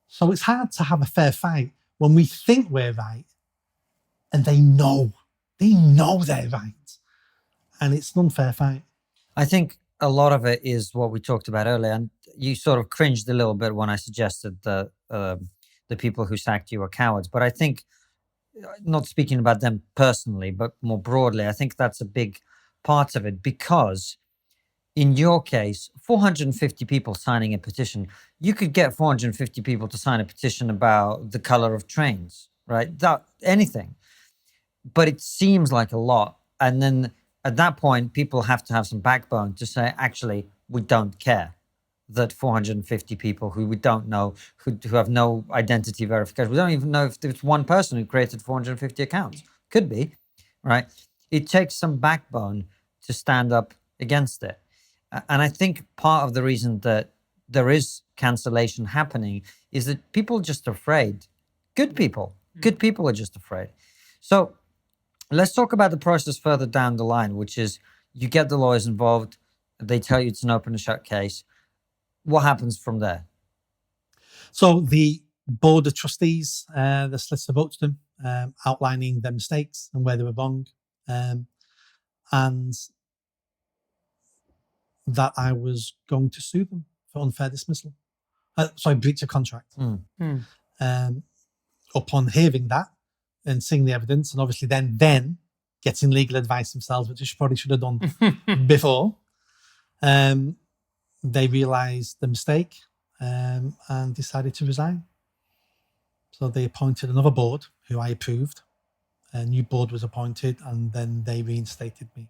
So it's hard to have a fair fight when we think we're right and they know they're right. And it's an unfair fight. I think a lot of it is what we talked about earlier. And you sort of cringed a little bit when I suggested the people who sacked you are cowards. But I think, not speaking about them personally, but more broadly, I think that's a big part of it, because in your case, 450 people signing a petition, you could get 450 people to sign a petition about the color of trains, right? That anything. But it seems like a lot. And then at that point, people have to have some backbone to say, actually, we don't care that 450 people who we don't know, who have no identity verification, we don't even know if there's one person who created 450 accounts. Could be, right? It takes some backbone to stand up against it. And I think part of the reason that there is cancellation happening is that people are just afraid. Good people are just afraid. So let's talk about the process further down the line, which is you get the lawyers involved. They tell you it's an open and shut case. What happens from there? So the board of trustees, the solicitor votes them, outlining their mistakes and where they were wrong. And that I was going to sue them for unfair dismissal. Breach of contract. Upon hearing that and seeing the evidence, and obviously then getting legal advice themselves, which they probably should have done before, they realised the mistake and decided to resign. So they appointed another board who I approved. A new board was appointed, and then they reinstated me.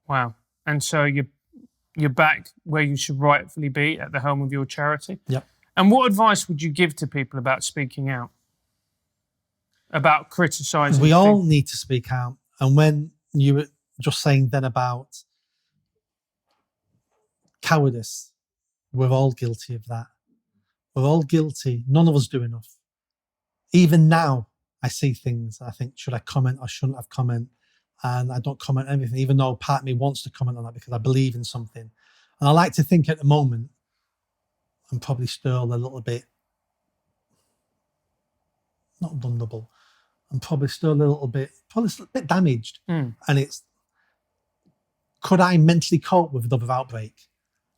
Wow. And so you're back where you should rightfully be, at the helm of your charity. Yep. And what advice would you give to people about speaking out? About criticising? We all need to speak out. And when you were just saying then about cowardice, we're all guilty of that. We're all guilty. None of us do enough. Even now, I see things. I think, should I comment or shouldn't I comment? And I don't comment on anything, even though part of me wants to comment on that because I believe in something. And I like to think at the moment, I'm probably still a little bit, not vulnerable. I'm probably still a little bit, damaged. And it's, could I mentally cope with another outbreak?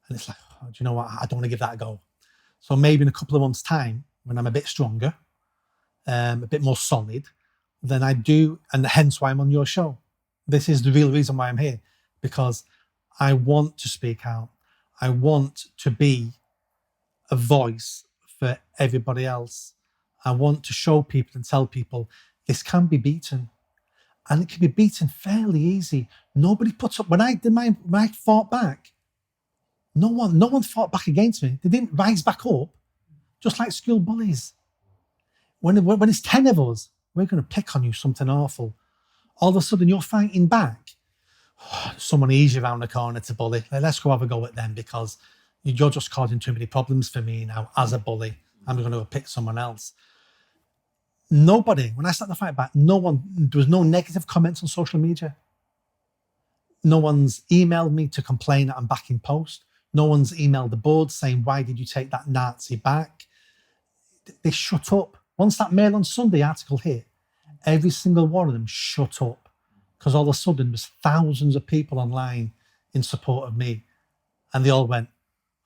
And it's like, oh, do you know what? I don't want to give that a go. So maybe in a couple of months' time, when I'm a bit stronger, a bit more solid, than I do, and hence why I'm on your show. This is the real reason why I'm here, because I want to speak out. I want to be a voice for everybody else. I want to show people and tell people this can be beaten, and it can be beaten fairly easy. Nobody puts up. When I fought back, no one fought back against me. They didn't rise back up, just like school bullies. When it's 10 of us, we're going to pick on you something awful. All of a sudden, you're fighting back. Someone easy around the corner to bully. Let's go have a go at them because you're just causing too many problems for me now as a bully. I'm going to go pick someone else. nobody, when I started to fight back, there was no negative comments on social media. No one's emailed me to complain that I'm back in post. No one's emailed the board saying, why did you take that Nazi back? They shut up. Once that Mail on Sunday article hit, every single one of them shut up, because all of a sudden there's thousands of people online in support of me. And they all went,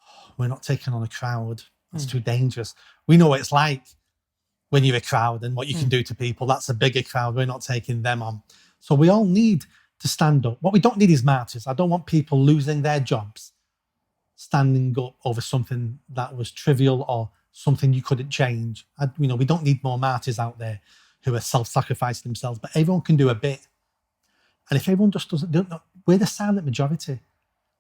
oh, we're not taking on a crowd. That's too dangerous. We know what it's like when you're a crowd and what you can do to people. That's a bigger crowd. We're not taking them on. So we all need to stand up. What we don't need is martyrs. I don't want people losing their jobs standing up over something that was trivial or something you couldn't change. We don't need more martyrs out there who are self-sacrificing themselves, but everyone can do a bit. And if everyone just doesn't, we're the silent majority.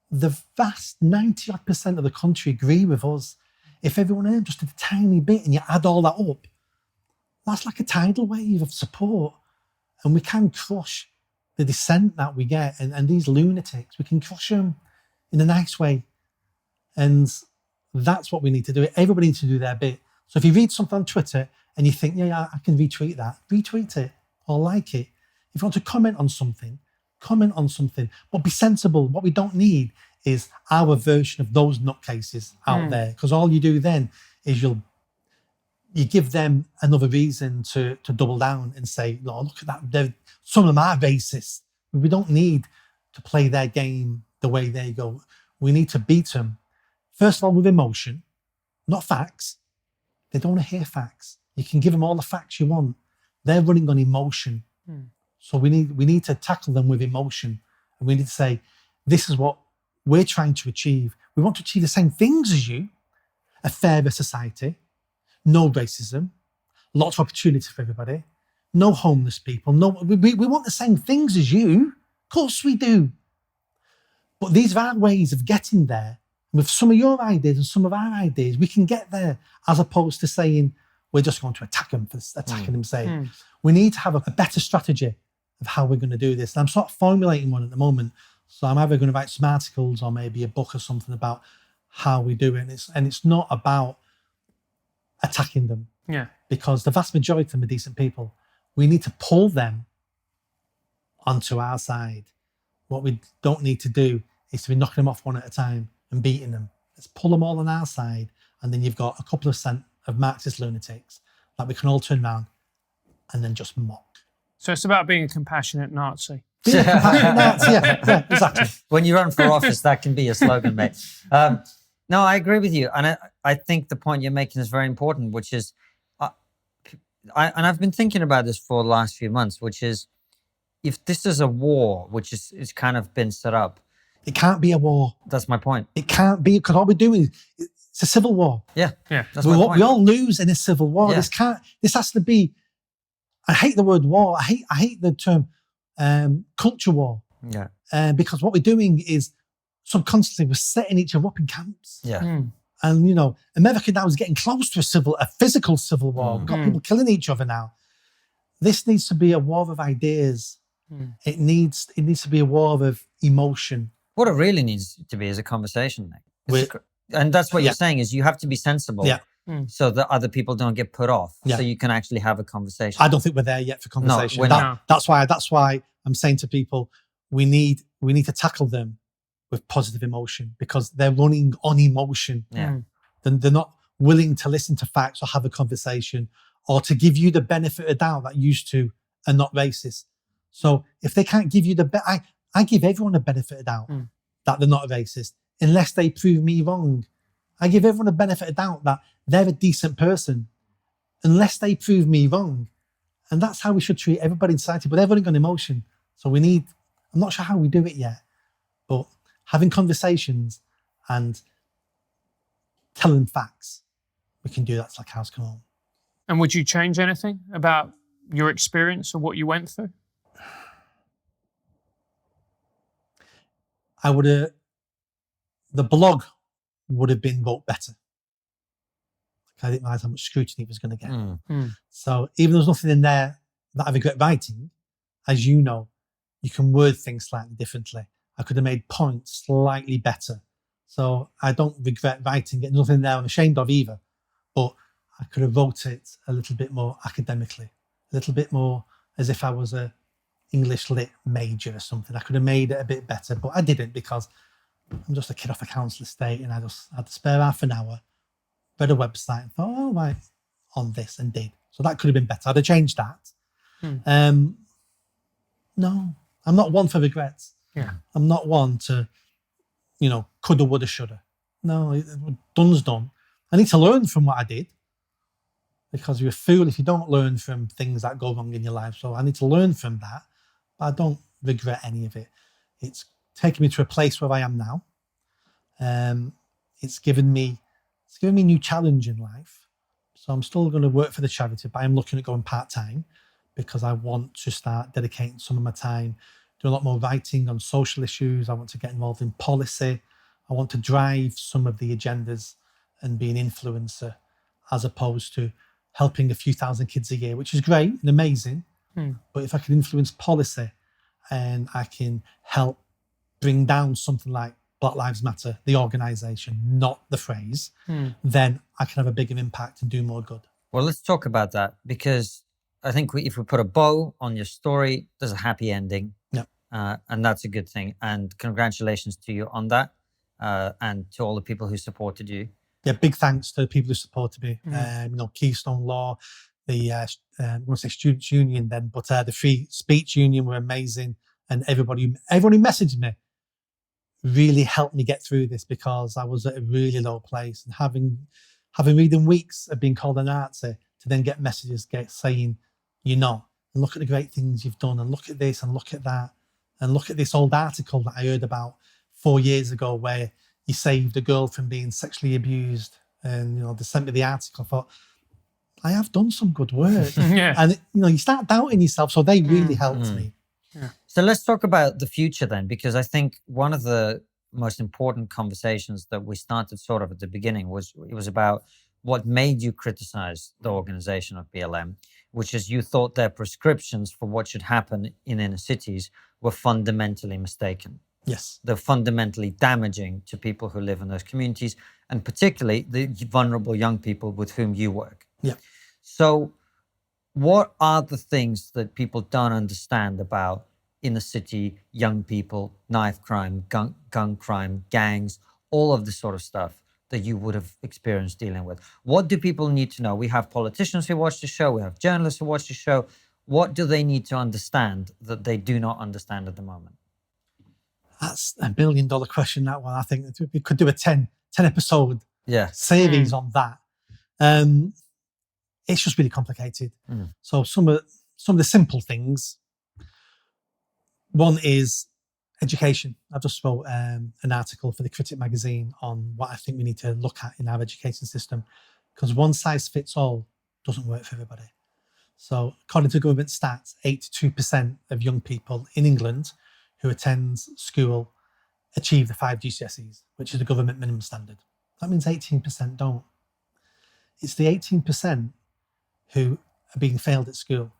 The vast 90% of the country agree with us. If everyone earned just a tiny bit and you add all that up, that's like a tidal wave of support. And we can crush the dissent that we get. And these lunatics, we can crush them in a nice way. And that's what we need to do. Everybody needs to do their bit. So if you read something on Twitter and you think, yeah, I can retweet that, retweet it or like it. If you want to comment on something, but be sensible. What we don't need is our version of those nutcases out there, because all you do then is you give them another reason to double down and say, no, look at that, some of them are racist. We don't need to play their game the way they go. We need to beat them, first of all, with emotion, not facts. They don't want to hear facts. You can give them all the facts you want. They're running on emotion. So we need to tackle them with emotion. And we need to say, this is what we're trying to achieve. We want to achieve the same things as you, a fairer society, no racism, lots of opportunity for everybody, no homeless people. We want the same things as you. Of course we do. But these are our ways of getting there. With some of your ideas and some of our ideas, we can get there, as opposed to saying, we're just going to attack them for attacking them, saying, we need to have a better strategy of how we're going to do this. And I'm sort of formulating one at the moment. So I'm either going to write some articles or maybe a book or something about how we do it. And it's not about attacking them. Yeah. Because the vast majority of them are decent people. We need to pull them onto our side. What we don't need to do is to be knocking them off one at a time and beating them. Let's pull them all on our side. And then you've got a couple of Marxist lunatics that we can all turn around and then just mock. So it's about being a compassionate Nazi. Being a compassionate Nazi, yeah, exactly. When you run for office, that can be a slogan, mate. No, I agree with you. And I think the point you're making is very important, which is, I've been thinking about this for the last few months, which is, if this is a war, which is kind of been set up. It can't be a war. That's my point. It can't be, because all we're doing is, it's a civil war. Yeah. That's my point. We all lose in a civil war. Yeah. This has to be, I hate the word war. I hate the term culture war. Yeah. Because what we're doing is subconsciously we're setting each other up in camps. Yeah. And America now is getting close to a physical civil war. We've got people killing each other now. This needs to be a war of ideas. It needs to be a war of emotion. What it really needs to be is a conversation, Nick. And that's what you're saying, is you have to be sensible. Yeah. So that other people don't get put off. Yeah. So you can actually have a conversation. I don't think we're there yet for conversation. No, we're not. That's why I'm saying to people, we need to tackle them with positive emotion, because they're running on emotion. Yeah. They're not willing to listen to facts or have a conversation or to give you the benefit of doubt that used to are not racist. So if they can't give you I give everyone a benefit of doubt that they're not a racist, unless they prove me wrong. I give everyone a benefit of doubt that they're a decent person, unless they prove me wrong. And that's how we should treat everybody in society, but they're running on emotion. So I'm not sure how we do it yet, but having conversations and telling facts, we can do that. It's like house come home. And would you change anything about your experience or what you went through? The blog would have been wrote better. I didn't realize how much scrutiny it was going to get. So even though there's nothing in there that I regret writing, as you know, you can word things slightly differently. I could have made points slightly better. So I don't regret writing it. Nothing there I'm ashamed of either. But I could have wrote it a little bit more academically. little bit more as if I was a English lit major or something. I could have made it a bit better, but I didn't because I'm just a kid off a council estate and I just had to spare half an hour, read a website and thought, oh, right, on this and did. So that could have been better. I'd have changed that. No, I'm not one for regrets. Yeah. I'm not one to, coulda, woulda, shoulda. No, done's done. I need to learn from what I did because you're a fool if you don't learn from things that go wrong in your life. So I need to learn from that, but I don't regret any of it. It's taken me to a place where I am now. It's given me a new challenge in life. So I'm still going to work for the charity, but I'm looking at going part-time because I want to start dedicating some of my time, do a lot more writing on social issues. I want to get involved in policy. I want to drive some of the agendas and be an influencer as opposed to helping a few thousand kids a year, which is great and amazing. But if I can influence policy and I can help bring down something like Black Lives Matter, the organisation, not the phrase, then I can have a bigger impact and do more good. Well, let's talk about that because I think if we put a bow on your story, there's a happy ending. Yep. And that's a good thing. And congratulations to you on that and to all the people who supported you. Yeah, big thanks to the people who supported me. Keystone Law, the I won't say Students' Union then, but the Free Speech Union were amazing. And everyone who messaged me really helped me get through this because I was at a really low place. And having reading weeks of being called an Nazi to then get messages saying, you're not, and look at the great things you've done, and look at this, and look at that, and look at this old article that I heard about 4 years ago where you saved a girl from being sexually abused. And, they sent me the article. I thought, I have done some good work. And, you start doubting yourself. So they really helped me. Yeah. So let's talk about the future then, because I think one of the most important conversations that we started sort of at the beginning was about what made you criticize the organization of BLM, which is you thought their prescriptions for what should happen in inner cities were fundamentally mistaken. Yes. They're fundamentally damaging to people who live in those communities, and particularly the vulnerable young people with whom you work. Yeah. So what are the things that people don't understand about inner city, young people, knife crime, gun crime, gangs, all of this sort of stuff that you would have experienced dealing with? What do people need to know? We have politicians who watch the show. We have journalists who watch the show. What do they need to understand that they do not understand at the moment? That's $1 billion question, that one. I think we could do a 10 episode series on that. It's just really complicated. So some of the simple things. One is education. I just wrote an article for the Critic magazine on what I think we need to look at in our education system, because one size fits all doesn't work for everybody. So according to government stats, 82% of young people in England who attend school achieve the 5 GCSEs, which is the government minimum standard. That means 18% don't. It's the 18% who are being failed at school.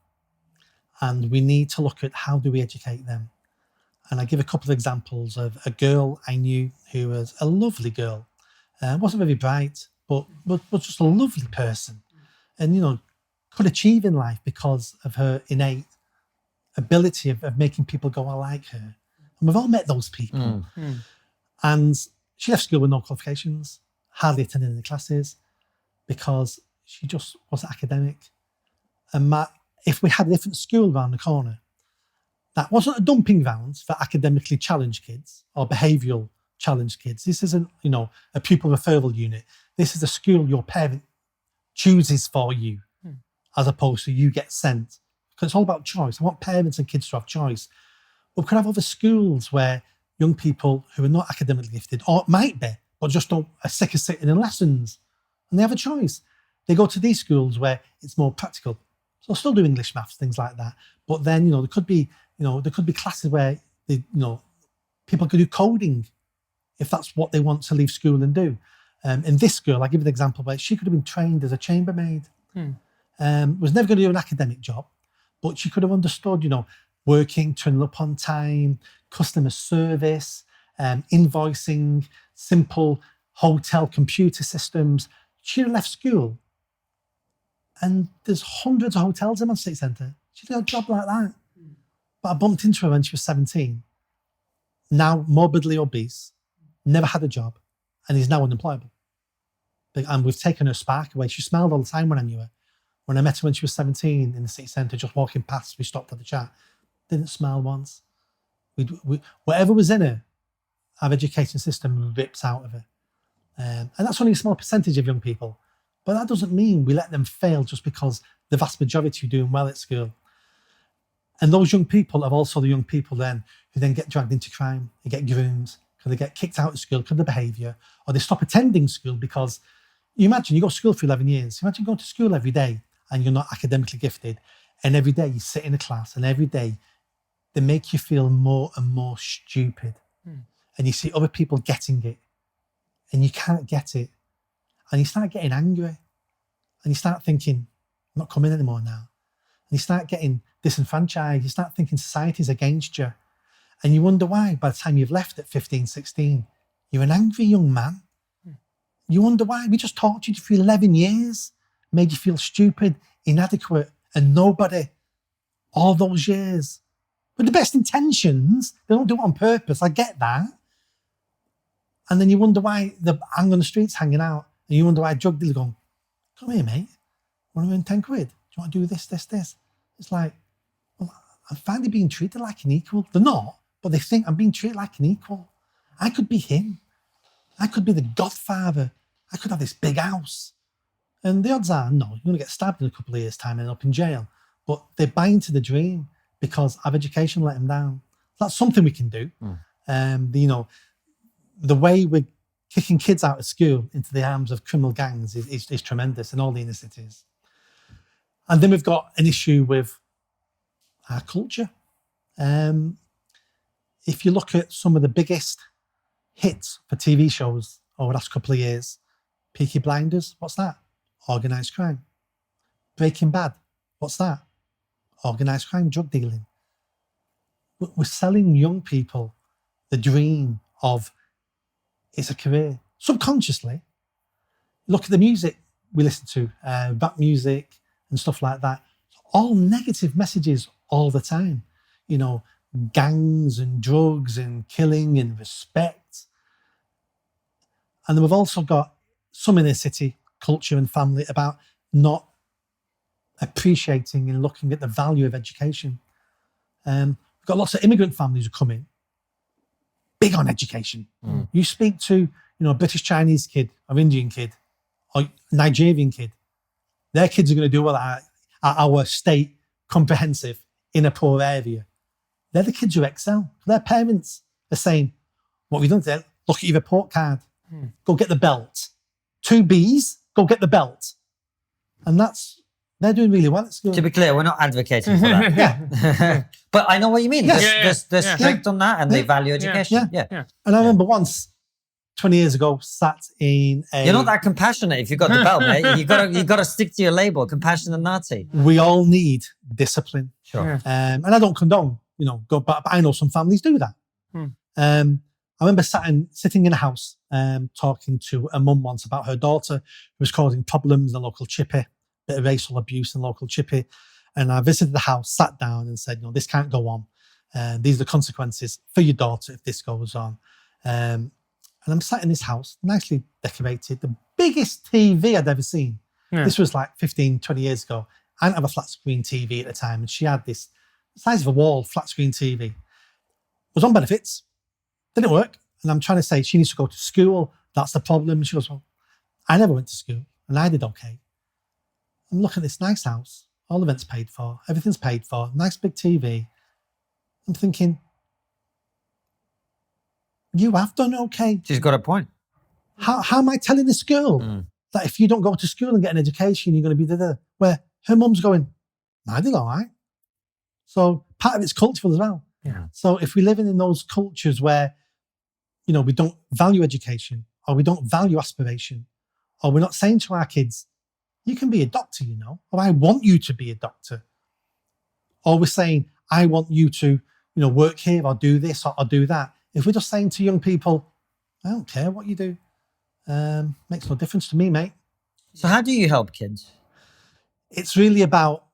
And we need to look at how do we educate them. And I give a couple of examples of a girl I knew who was a lovely girl. Wasn't very bright, but was just a lovely person. And, could achieve in life because of her innate ability of making people go, I like her. And we've all met those people. And she left school with no qualifications, hardly attended any classes because she just wasn't academic. And if we had a different school around the corner, that wasn't a dumping ground for academically challenged kids or behavioural challenged kids. This isn't, a pupil referral unit. This is a school your parent chooses for you as opposed to you get sent. Because it's all about choice. I want parents and kids to have choice. But we could have other schools where young people who are not academically gifted, or might be, but just are sick of sitting in lessons, and they have a choice. They go to these schools where it's more practical. So they'll still do English, maths, things like that. But then, there could be classes where people could do coding if that's what they want to leave school and do. In this school, I give you an example where she could have been trained as a chambermaid. Was never going to do an academic job, but she could have understood, working, turning up on time, customer service, invoicing, simple hotel computer systems. She'd have left school And there's hundreds of hotels in my city centre. She did a job like that. But I bumped into her when she was 17, now morbidly obese, never had a job, and is now unemployable. And we've taken her spark away. She smiled all the time when I knew her. When I met her when she was 17 in the city centre, just walking past, we stopped at the chat. Didn't smile once. Whatever was in her, our education system rips out of her. And that's only a small percentage of young people. But that doesn't mean we let them fail just because the vast majority are doing well at school. And those young people are also the young people then who then get dragged into crime, they get groomed, because they get kicked out of school because of the behaviour, or they stop attending school because, you imagine you go to school for 11 years. Imagine going to school every day and you're not academically gifted, and every day you sit in a class and every day they make you feel more and more stupid. And you see other people getting it and you can't get it. And you start getting angry and you start thinking, I'm not coming anymore now. And you start getting disenfranchised. You start thinking society's against you. And you wonder why by the time you've left at 15, 16, you're an angry young man. You wonder why. We just tortured you for 11 years, made you feel stupid, inadequate, and nobody all those years. With the best intentions, they don't do it on purpose. I get that. And then you wonder why they're hanging on the streets, hanging out. And you wonder why drug dealers going, come here, mate. Want to earn 10 quid? Do you want to do this, this, this? It's like, well, I'm finally being treated like an equal. They're not, but they think I'm being treated like an equal. I could be him. I could be the godfather. I could have this big house. And the odds are, no, you're going to get stabbed in a couple of years' time and end up in jail. But they buy into the dream because our education let them down. That's something we can do. The way we're kicking kids out of school into the arms of criminal gangs is tremendous in all the inner cities. And then we've got an issue with our culture. If you look at some of the biggest hits for TV shows over the last couple of years, Peaky Blinders, what's that? Organised crime. Breaking Bad, what's that? Organised crime, drug dealing. We're selling young people the dream of it's a career. Subconsciously, look at the music we listen to, rap music and stuff like that. All negative messages all the time. You know, gangs and drugs and killing and respect. And then we've also got some inner city culture and family about not appreciating and looking at the value of education. We've got lots of immigrant families who come in, big on education. You speak to, a British Chinese kid or Indian kid or Nigerian kid, their kids are going to do well at our state comprehensive in a poor area. They're the kids who excel. Their parents are saying, what have you done today? Look at your report card. Go get the belt. 2 Bs, go get the belt. And they're doing really well at school. To be clear, we're not advocating for that. Yeah. But I know what you mean. Yes. They're strict on that and they value education. Yeah. And I remember once, 20 years ago, sat in a... You're not that compassionate if you've got the belt, mate. You got to stick to your label, compassionate Nazi. We all need discipline. Sure. And I don't condone, but I know some families do that. I remember sitting in a house talking to a mum once about her daughter who was causing problems in the local chippy, bit of racial abuse in the local chippy. And I visited the house, sat down and said, this can't go on. These are the consequences for your daughter if this goes on. And I'm sat in this house, nicely decorated, the biggest TV I'd ever seen. Yeah. This was like 15, 20 years ago. I didn't have a flat screen TV at the time. And she had this size of a wall, flat screen TV. Was on benefits, didn't work. And I'm trying to say she needs to go to school. That's the problem. And she goes, well, I never went to school and I did okay. I'm looking at this nice house, all the rent's paid for, everything's paid for, nice big TV. I'm thinking, you have done okay. She's got a point. How am I telling this girl that if you don't go to school and get an education, you're going to be there? Where her mum's going, I did all right. So part of it's cultural as well. Yeah. So if we live in those cultures where, we don't value education or we don't value aspiration, or we're not saying to our kids, you can be a doctor, or I want you to be a doctor. Or we're saying, I want you to, work here or do this or do that. If we're just saying to young people, I don't care what you do, makes no difference to me, mate. So how do you help kids? It's really about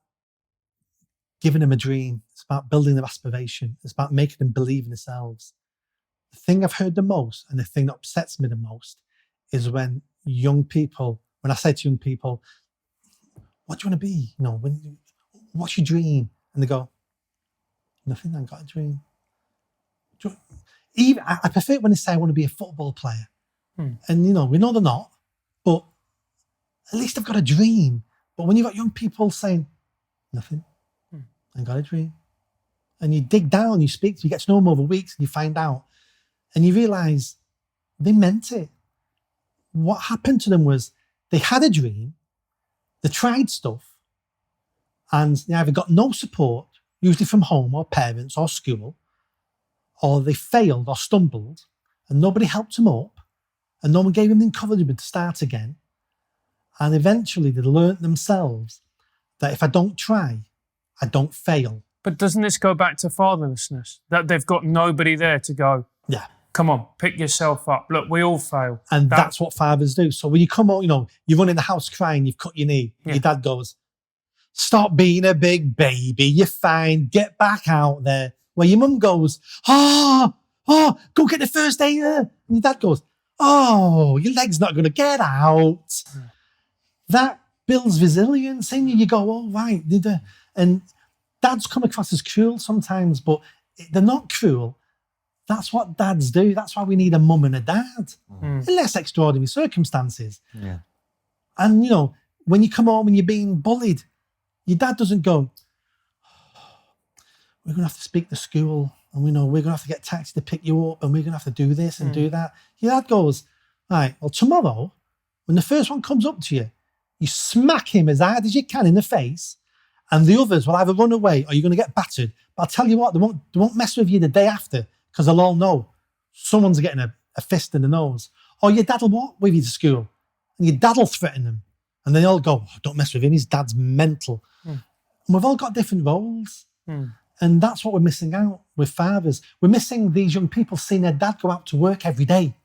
giving them a dream. It's about building their aspiration. It's about making them believe in themselves. The thing I've heard the most and the thing that upsets me the most is when I say to young people, what do you want to be? What's your dream? And they go, nothing, I ain't got a dream. Even I prefer it when they say I want to be a football player. And we know they're not, but at least I've got a dream. But when you've got young people saying, nothing, I ain't got a dream. And you dig down, you get to know them over weeks, and you find out, and you realise they meant it. What happened to them was they had a dream, they tried stuff, and they either got no support, usually from home or parents or school, or they failed or stumbled, and nobody helped them up, and no one gave them the encouragement to start again. And eventually they learnt themselves that if I don't try, I don't fail. But doesn't this go back to fatherlessness? That they've got nobody there to go, yeah, come on, pick yourself up. Look, we all fail. And that's what fathers do. So when you come out, you run in the house crying, you've cut your knee. Yeah. Your dad goes, stop being a big baby. You're fine. Get back out there. Where your mum goes, go get the first aid. And your dad goes, your leg's not going to get out. That builds resilience in you. You go, oh, right. And dads come across as cruel sometimes, but they're not cruel. That's what dads do. That's why we need a mum and a dad. In less extraordinary circumstances. Yeah. And, when you come home and you're being bullied, your dad doesn't go, we're going to have to speak to school, and we're going to have to get taxi to pick you up, and we're going to have to do this and do that. Your dad goes, right, well, tomorrow, when the first one comes up to you, you smack him as hard as you can in the face, and the others will either run away or you're going to get battered. But I'll tell you what, they won't mess with you the day after, because they'll all know someone's getting a fist in the nose. Or your dad will walk with you to school, and your dad will threaten them. And they all go, don't mess with him, his dad's mental. And we've all got different roles. And that's what we're missing out with fathers. We're missing these young people seeing their dad go out to work every day.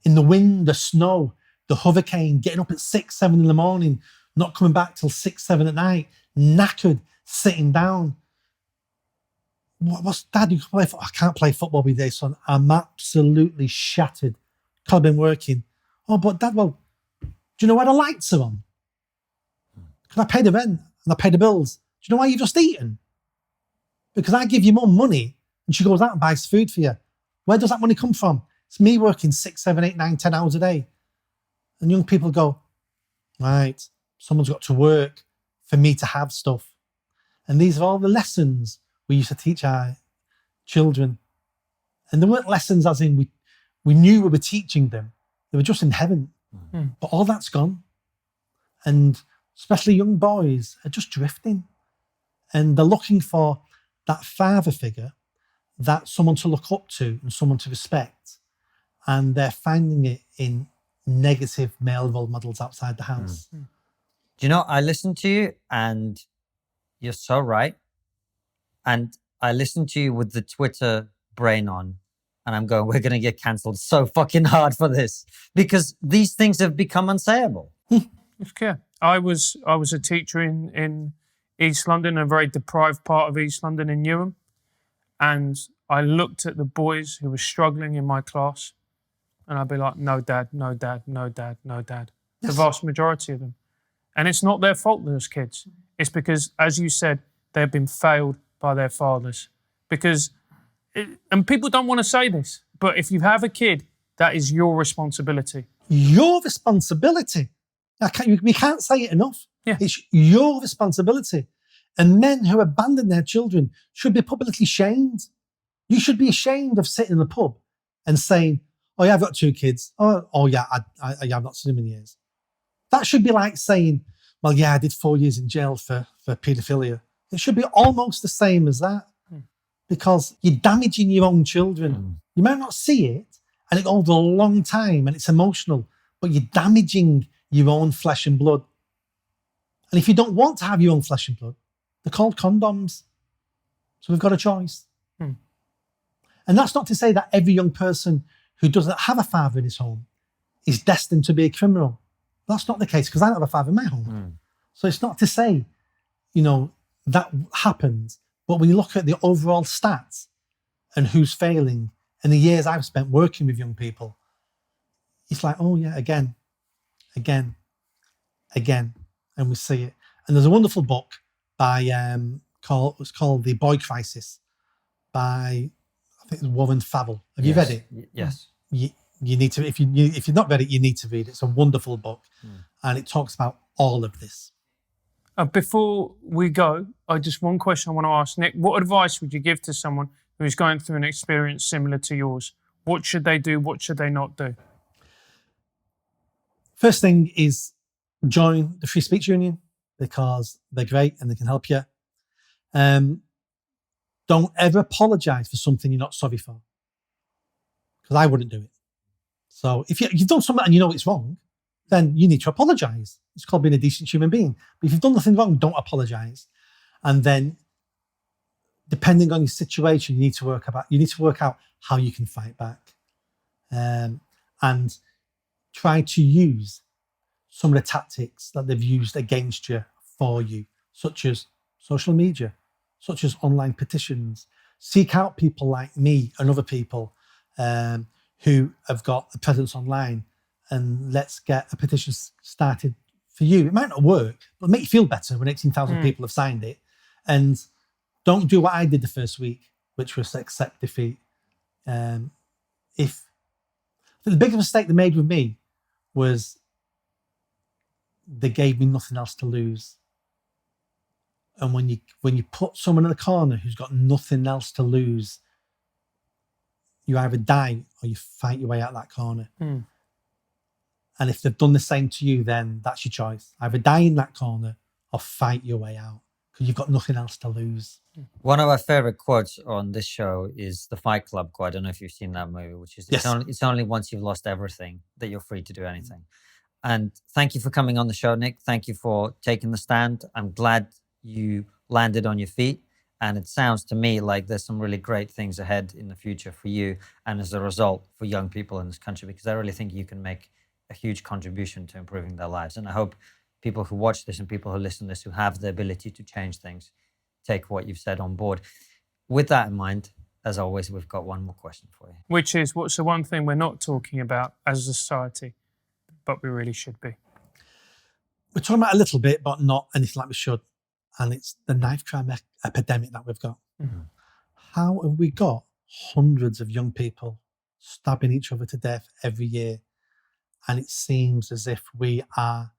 In the wind, the snow, the hurricane, getting up at 6, 7 in the morning, not coming back till 6, 7 at night, knackered, sitting down. What's dad, you can play football? I can't play football every day, son. I'm absolutely shattered. I've been working. Oh, but dad, well, do you know why the lights are on? Because I pay the rent and I pay the bills. Do you know why you've just eaten? Because I give your mum money and she goes out and buys food for you. Where does that money come from? It's me working 6, 7, 8, 9, 10 hours a day. And young people go, right, someone's got to work for me to have stuff. And these are all the lessons we used to teach our children. And they weren't lessons as in we knew we were teaching them. They were just in heaven. But all that's gone. And especially young boys are just drifting. And they're looking for that father figure, that someone to look up to and someone to respect. And they're finding it in negative male role models outside the house. Do you know, I listen to you and you're so right. And I listen to you with the Twitter brain on and I'm going, we're going to get cancelled so fucking hard for this because these things have become unsayable. Okay. I was a teacher in East London, a very deprived part of East London in Newham. And I looked at the boys who were struggling in my class and I'd be like, no dad, no dad, no dad, no dad. Yes. The vast majority of them. And it's not their fault, those kids. It's because, as you said, they've been failed by their fathers. And people don't want to say this, but if you have a kid, that is your responsibility. Your responsibility? We can't say it enough. Yeah. It's your responsibility. And men who abandon their children should be publicly shamed. You should be ashamed of sitting in the pub and saying, oh yeah, I've got 2 kids. Oh yeah, I've not seen them in years. That should be like saying, well, yeah, I did 4 years in jail for paedophilia. It should be almost the same as that because you're damaging your own children. You might not see it and it goes a long time and it's emotional, but you're damaging your own flesh and blood. And if you don't want to have your own flesh and blood, they're called condoms. So we've got a choice. And that's not to say that every young person who doesn't have a father in his home is destined to be a criminal. That's not the case because I don't have a father in my home. So it's not to say, that happened, but when you look at the overall stats and who's failing and the years I've spent working with young people, it's like, oh yeah, again, and we see it. And there's a wonderful book by it's called The Boy Crisis by, I think it's Warren Favell. Have you read it? Yes. You need to, if you've not read it, you need to read it. It's a wonderful book, and it talks about all of this. Before we go, just one question I want to ask Nick. What advice would you give to someone who is going through an experience similar to yours? What should they do? What should they not do? First thing is join the Free Speech Union, because they're great and they can help you. Don't ever apologize for something you're not sorry for, because I wouldn't do it. So if you've done something and you know it's wrong, then you need to apologize. It's called being a decent human being. But if you've done nothing wrong, don't apologize. And then, depending on your situation, you need to work out how you can fight back, and try to use some of the tactics that they've used against you for you, such as social media, such as online petitions. Seek out people like me and other people who have got a presence online, and let's get a petition started for you. It might not work, but make you feel better when 18,000 people have signed it. And don't do what I did the first week, which was accept defeat. The biggest mistake they made with me was they gave me nothing else to lose. And when you put someone in the corner who's got nothing else to lose, you either die or you fight your way out of that corner. And if they've done the same to you, then that's your choice. Either die in that corner or fight your way out, because you've got nothing else to lose. One of our favorite quotes on this show is the Fight Club quote. I don't know if you've seen that movie, which is, yes. It's only once you've lost everything that you're free to do anything. And thank you for coming on the show, Nick. Thank you for taking the stand. I'm glad you landed on your feet. And it sounds to me like there's some really great things ahead in the future for you, and as a result for young people in this country, because I really think you can make a huge contribution to improving their lives. And I hope people who watch this and people who listen to this, who have the ability to change things, take what you've said on board. With that in mind, as always, we've got one more question for you. Which is, what's the one thing we're not talking about as a society, but we really should be? We're talking about a little bit, but not anything like we should. And it's the knife crime epidemic that we've got. How have we got hundreds of young people stabbing each other to death every year? And it seems as if we are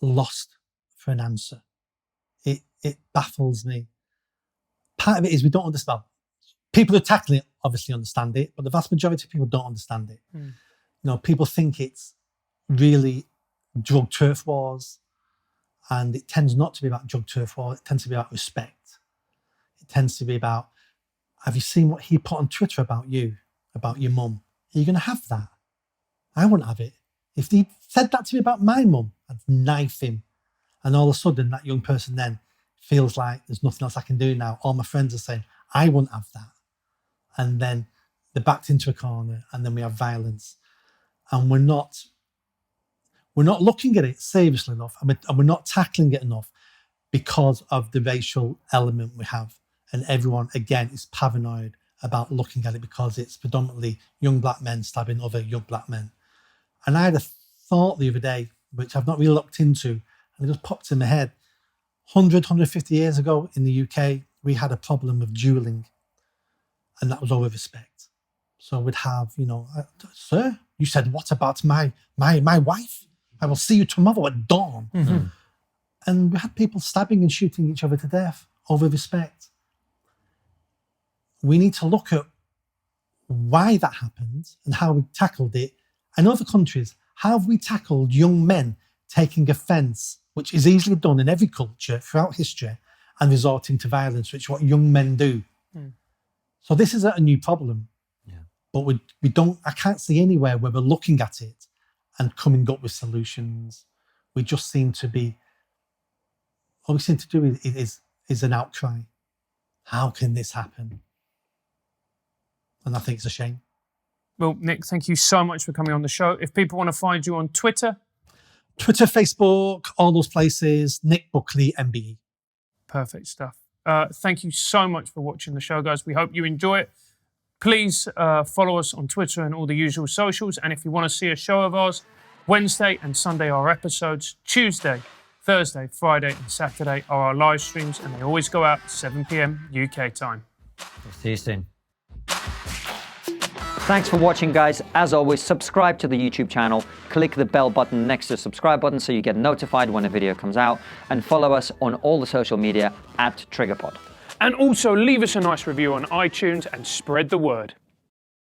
lost for an answer. It baffles me. Part of it is we don't understand. People who are tackling it obviously understand it, but the vast majority of people don't understand it. People think it's really drug turf wars, and it tends not to be about drug turf war. It tends to be about respect. It tends to be about, have you seen what he put on Twitter about you, about your mum? Are you going to have that? I wouldn't have it. If he said that to me about my mum, I'd knife him. And all of a sudden, that young person then feels like there's nothing else I can do now. All my friends are saying, I wouldn't have that. And then they're backed into a corner, and then we have violence. And we're not looking at it seriously enough, and we're not tackling it enough because of the racial element we have. And everyone, again, is paranoid about looking at it because it's predominantly young black men stabbing other young black men. And I had a thought the other day, which I've not really looked into, and it just popped in my head. 150 years ago in the UK, we had a problem of dueling, and that was all with respect. So we'd have, sir, you said, what about my wife? I will see you tomorrow at dawn. And we had people stabbing and shooting each other to death over respect. We need to look at why that happened and how we tackled it. In other countries, how have we tackled young men taking offence, which is easily done in every culture throughout history, and resorting to violence, which is what young men do. So this is a new problem. But we don't, I can't see anywhere where we're looking at it and coming up with solutions. We just seem to be, all we seem to do is an outcry. How can this happen? And I think it's a shame. Well, Nick, thank you so much for coming on the show. If people want to find you on Twitter. Twitter, Facebook, all those places. Nick Buckley, MBE. Perfect stuff. Thank you so much for watching the show, guys. We hope you enjoy it. Please follow us on Twitter and all the usual socials. And if you want to see a show of ours, Wednesday and Sunday are episodes. Tuesday, Thursday, Friday, and Saturday are our live streams, and they always go out 7 p.m. UK time. See you soon. Thanks for watching, guys. As always, subscribe to the YouTube channel. Click the bell button next to the subscribe button so you get notified when a video comes out. And follow us on all the social media @TriggerPod. And also leave us a nice review on iTunes and spread the word.